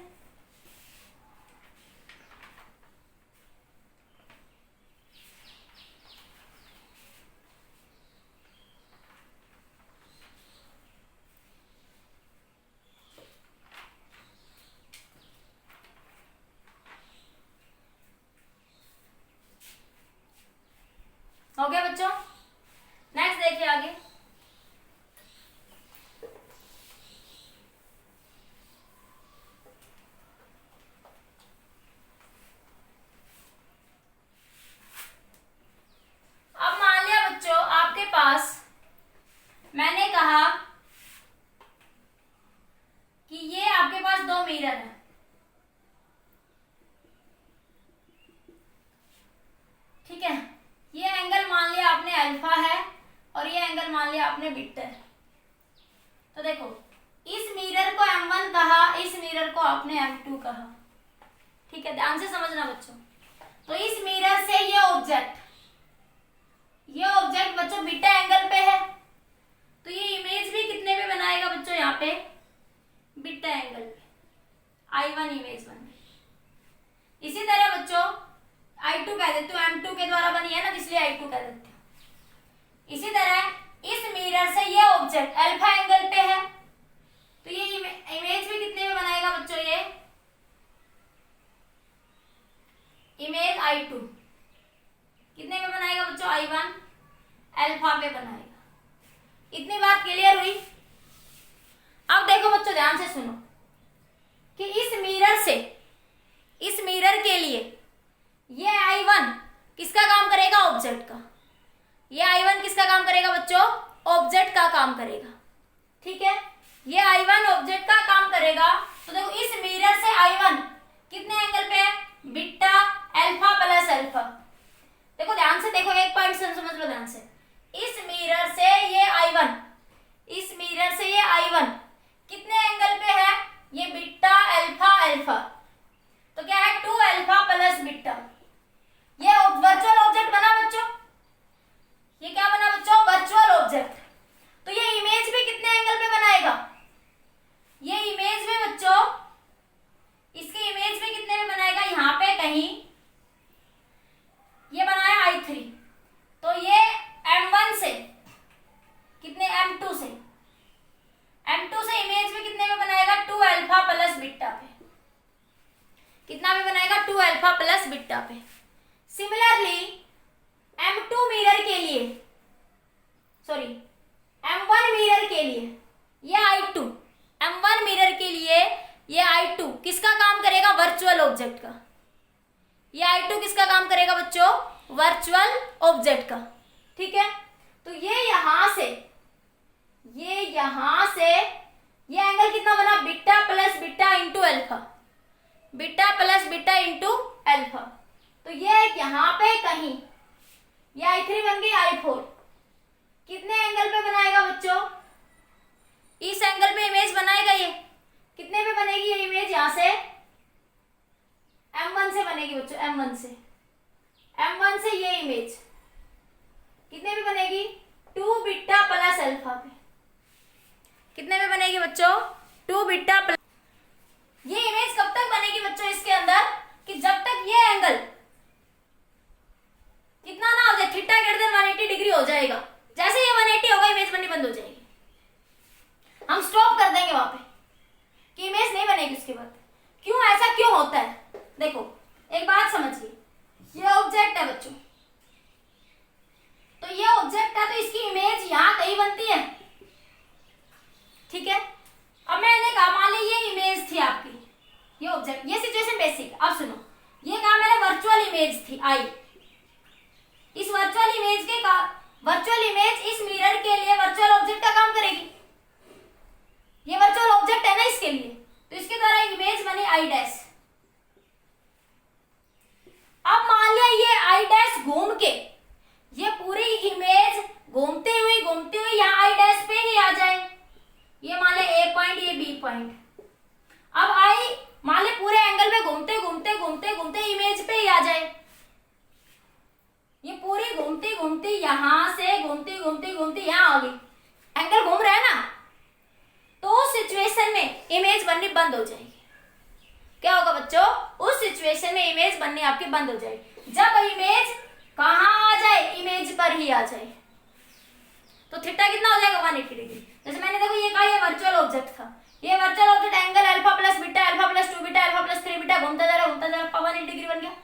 हो गया बच्चों? नेक्स्ट देखिए आगे। अब मान लिया बच्चों आपके पास, मैंने कहा कि ये आपके पास दो मिरर है। ठीक है, ये एंगल मान लिया आपने अल्फा है और ये एंगल मान लिया आपने बीटा है। तो देखो, इस मिरर को M1 कहा, इस मिरर को आपने M2 कहा। ठीक है, ध्यान से समझना बच्चों। तो इस मिरर से ये ऑब्जेक्ट बच्चों बीटा एंगल पे है, तो ये इमेज भी कितने पे बनाएगा बच्चों? यहाँ पे बीटा एंगल पे, I1 इमेज बन गई। इसी तरह बच्चों I2 कह देते हो, M2 के द्वारा बनी है ना, इसलिए I2 कह देते हो। इसी तरह इस मिरर से ये ऑब्जेक्ट अल्फा एंगल पे है, तो ये इमेज भी कितने में बनाएगा बच्चों? ये इमेज I2 कितने में बनाएगा बच्चों? I1 अल्फा पे बनाएगा। इतनी बात क्लियर हुई? अब देखो बच्चों ध्यान से सुनो कि इस मिरर के लिए ये I1 किसका काम करेगा? ऑब्जेक्ट का। ये I1 किसका काम करेगा बच्चों? ऑब्जेक्ट का काम करेगा। ठीक है, ये I1 ऑब्जेक्ट का काम करेगा। तो देखो इस मिरर से I1 कितने एंगल पे है? Beta alpha plus alpha. देखो ध्यान से देखो, एक पॉइंट समझ लो ध्यान से। इस मिरर से ये I1 कितने एंगल पे है? ये बीटा अल्फा अल्फा, तो क्या है? 2 अल्फा प्लस बीटा। ये वर्चुअल ऑब्जेक्ट बना बच्चों। ये क्या बना बच्चों? Virtual object. तो ये इमेज भी कितने एंगल पे बनाएगा? ये इमेज भी बच्चों, इसकी इमेज भी कितने में बनाएगा? यहाँ पे कहीं ये बनाया I3, तो ये M1 से कितने? M2 से इमेज भी कितने में बनाएगा? 2 अल्फा प्लस बीटा पे। कितना भी बनाएगा? 2 अल्फा प्लस बीटा पे। सिमिलरली M1 मिरर के लिए ये I2, M1 मिरर के लिए ये I2 किसका काम करेगा? वर्चुअल ऑब्जेक्ट का। ये I2 किसका काम करेगा बच्चों? वर्चुअल ऑब्जेक्ट का। ठीक है, तो ये एंगल कितना बना? Beta plus beta into alpha, beta plus beta into alpha. तो ये यहाँ पे कहीं ये I3 बन गई I4। कितने एंगल पे बनाएगा बच्चों? इस एंगल पे इमेज बनाएगा। ये कितने पे बनेगी? ये इमेज यहाँ से M1 से बनेगी बच्चों, M1 से ये इमेज कितने पे बनेगी? 2 बीटा प्लस अल्फा पे। कितने पे बनेगी बच्चों? 2 बीटा प्लस। ये इमेज कब तक बनेगी बच्चों इसके अंदर? कि जब तक ये एंगल कितना ना हो जाए, थीटा > 180 डिग्री हो जाएगा। जैसे ये 180 होगा इमेज बननी बंद हो जाएगी, हम स्टॉप कर देंगे वहां पे कि इमेज नहीं बनेगी उसके बाद। क्यों? ऐसा क्यों होता है? देखो एक बात समझिए, ये ऑब्जेक्ट है बच्चों, तो ये ऑब्जेक्ट है, तो इसकी इमेज यहाँ कहीं बनती है। ठीक है, अब मैंने कहा मान ली ये इमेज थी आपकी, ये ऑब्जेक्ट, ये सिचुएशन बेसिक। अब सुनो, ये कहा मैंने वर्चुअल इमेज थी आई। इस वर्चुअल वर्चुअल इमेज इस मिरर के लिए वर्चुअल ऑब्जेक्ट का काम करेगी। ये वर्चुअल ऑब्जेक्ट है ना इसके लिए, तो इसके द्वारा इमेज बनी आई डैश। अब मान लिया ये आई डैश घूम के ये पूरी इमेज घूमते हुए यहाँ आई डैश पे ही आ जाए। ये मान ले ए पॉइंट, ये बी पॉइंट। अब आई मान ले पूरे एंगल पे घूमते इमेज पे ही आ जाए। ये पूरी घूमती यहां से घूमती यहां आ गई। एंगल घूम रहा है ना, तो उस सिचुएशन में इमेज बननी बंद हो जाएगी। क्या होगा बच्चों? उस सिचुएशन में इमेज बननी आपकी बंद हो जाएगी जब इमेज कहां आ जाए, इमेज पर ही आ जाए। तो थीटा कितना हो जाएगा? 180 डिग्री। जैसे मैंने देखो ये कहा ये वर्चुअल ऑब्जेक्ट था, ये virtual object angle alpha plus beta, alpha plus 2 beta, alpha plus 3 beta घूमता जा रहा 180 डिग्री बन गया।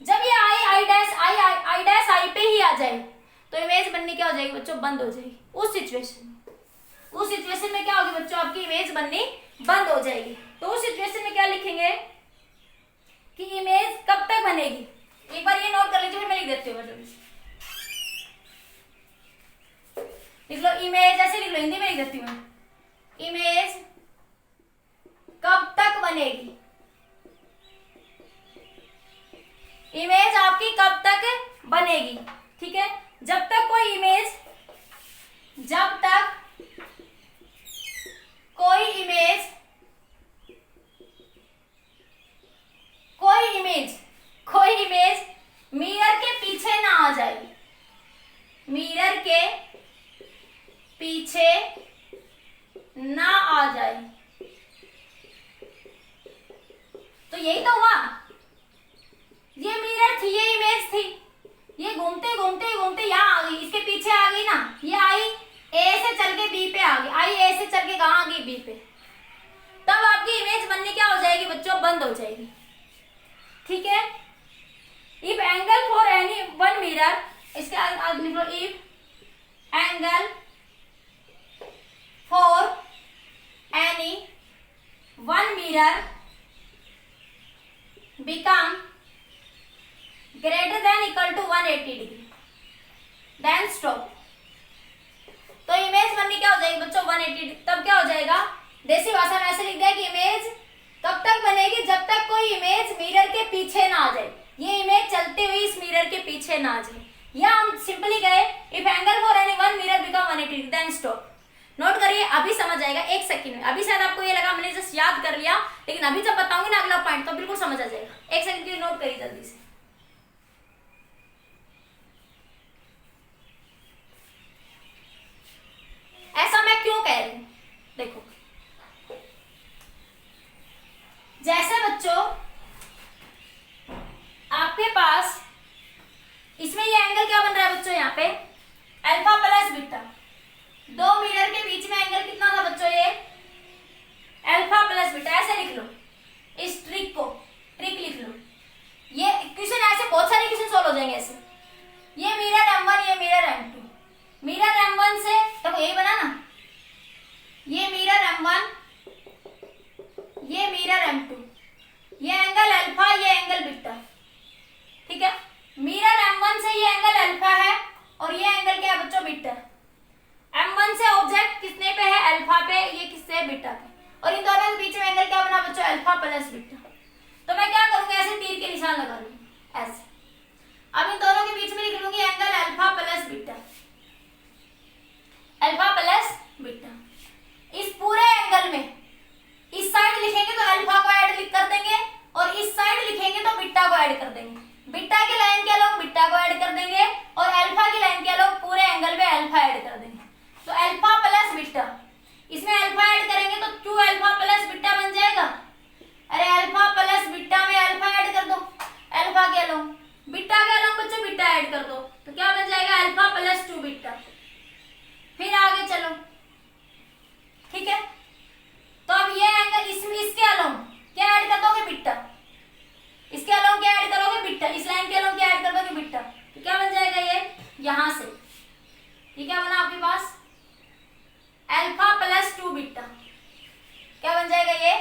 जब ये आई डैश आई पे ही आ जाए तो इमेज बननी क्या हो जाएगी बच्चों? बंद हो जाएगी। उस सिचुएशन में क्या होगी बच्चों? आपकी इमेज बननी बंद हो जाएगी। तो उस सिचुएशन में क्या लिखेंगे कि इमेज कब तक बनेगी? एक बार ये नोट कर लीजिए, फिर मैं लिख देती हूँ। लिख लो इमेज, ऐसे लिख लो, हिंदी में लिख देती हूँ। इमेज कब तक बनेगी? इमेज आपकी कब तक बनेगी? ठीक है, जब तक कोई इमेज मिरर के पीछे ना आ जाए, मिरर के पीछे ना आ जाए। तो यही तो हुआ, ये मिरर थी, ये इमेज थी, ये घूमते यहाँ आ गई, इसके पीछे आ गई ना, ये आई ए से चल के बी पे आ गई, आई ए से चल के कहाँ आ गई? बी पे। तब आपकी इमेज बननी क्या हो जाएगी बच्चों? बंद हो जाएगी। ठीक है, if angle for any one mirror, इसके आगे लिख लो if angle for any one mirror become greater than equal to 180 degree then stop. तो इमेज बननी क्या हो जाएगी बच्चों? 180। तब क्या हो जाएगा? देसी भाषा में ऐसे लिख दिया कि इमेज कब तक बनेगी? जब तक कोई इमेज मिरर के पीछे ना आ जाए, ये इमेज चलते हुए इस मिरर के पीछे ना आ जाए। या हम सिंपली गए if angle for any one mirror become 180 then stop. Note करिए, अभी समझ आएगा, एक सेकंड में। अभी शायद आपको ये लगा मैंने जस्ट याद कर लिया, लेकिन अभी जब बताऊंगी ना अगला पॉइंट तो बिल्कुल समझ आ जाएगा। एक सेकंड के लिए नोट करिए जल्दी से। ऐसा मैं क्यों कह रही हूं? देखो, जैसे बच्चों आपके पास इसमें ये एंगल क्या बन रहा है बच्चों? यहाँ पे अल्फा प्लस बीटा, दो मिरर के बीच में एंगल कितना था बच्चों? ये अल्फा प्लस बीटा। ऐसे लिख लो, इस ट्रिक लिख लो। ये क्वेश्चन ऐसे बहुत सारे क्वेश्चन सॉल्व हो जाएंगे ऐसे। ये मिरर M1, ये मिरर M2। मिरर M1 से देखो यही बना ना, ये मिरर M1, ये मिरर M2, ये एंगल अल्फा, ये एंगल बीटा। ठीक है, मिरर M1 से ये एंगल अल्फा है और ये एंगल क्या है बच्चों? बीटा। M1 से ऑब्जेक्ट किसने पे है? अल्फा पे, ये किससे है? बीटा पे। और इन दोनों के बीच में एंगल क्या बना बच्चों? Alpha plus beta. तो मैं क्या करूंगी? ऐसे तीर के निशान लगा लूंगी ऐसे। अब इन दोनों के बीच में लिख लूंगी angle alpha plus beta, alpha plus beta. इस पूरे एंगल में इस साइड लिखेंगे तो अल्फा को ऐड कर देंगे और इस साइड लिखेंगे तो बीटा को ऐड कर देंगे। बीटा की लाइन के अलॉन्ग बीटा को ऐड कर देंगे और अल्फा की लाइन के अलॉन्ग पूरे एंगल में अल्फा ऐड कर देंगे। तो अल्फा प्लस बीटा, इसमें अल्फा ऐड करेंगे तो 2 अल्फा प्लस बीटा बन जाएगा। अरे अल्फा प्लस बीटा में अल्फा ऐड कर दो, अल्फा के अलॉन्ग, बीटा के अलॉन्ग बच्चों बीटा ऐड कर दो, तो क्या बन जाएगा? Alpha plus 2 beta. फिर आगे चलो, ठीक है। तो अब ये एंगल इसके अलॉन्ग क्या ऐड कर दोगे? बीटा। इसके अलॉन्ग क्या ऐड करोगे? बीटा। इस लाइन के अलॉन्ग क्या ऐड कर दोगे? बीटा। तो क्या बन जाएगा? ये यहां से ये क्या बना आपके पास? Alpha plus 2 beta. क्या बन जाएगा? ये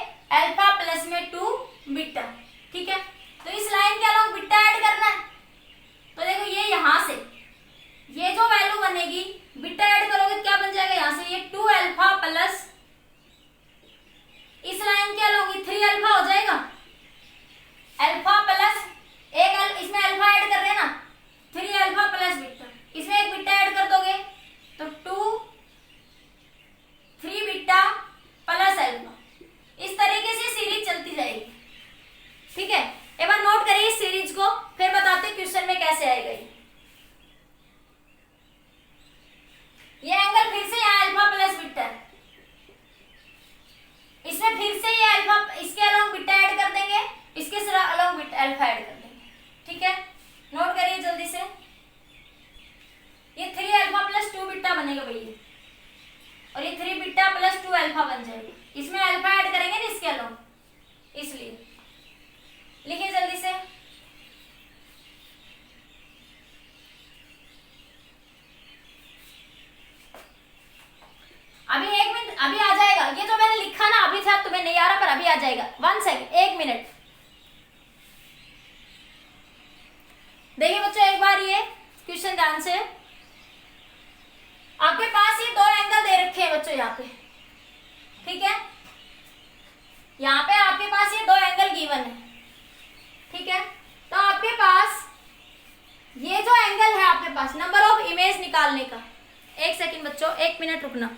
3 अल्फा हो जाएगा, अल्फा प्लस इसमें अल्फा ऐड कर रहे हैं ना, 3 अल्फा प्लस बीटा, इसमें एक बीटा ऐड कर दोगे तो 3 बीटा प्लस अल्फा। इस तरीके से सीरीज चलती जाएगी। ठीक है, एक बार नोट करिए इस सीरीज को, फिर बताते हैं क्वेश्चन में कैसे आएगा ये एंगल फिर से यहाँ अल्फा प्लस बीटा है, इसमें फिर से ये अल्फा, इसके अलोंग बीटा ऐड कर देंगे, इसके सिर्फ अलोंग बीटा अल्फा ऐड कर देंगे। ठीक है, नोट करिए जल्दी से, ये 3 अल्फा प्लस 2 बीटा बनेगा भैया, और ये 3 बीटा प्लस 2 अल्फा बन जाएगा। इसमें अल्फा ऐड करेंगे ना इसके अलोंग, इसलिए लिखिए जल्दी से। अभी 1 मिनट, अभी आ जाएगा ये जो मैंने लिखा ना, अभी था तुम्हें नहीं आ रहा पर अभी आ जाएगा। 1 सेकंड, 1 मिनट। देखिए बच्चों एक बार ये क्वेश्चन ध्यान से, आपके पास ये 2 एंगल दे रखे हैं बच्चों यहाँ पे। ठीक है, यहाँ पे आपके पास ये 2 एंगल गिवन है। ठीक है, तो आपके पास ये जो एंगल है, आपके पास नंबर ऑफ इमेज निकालने का, 1 सेकंड बच्चों, 1 मिनट रुकना।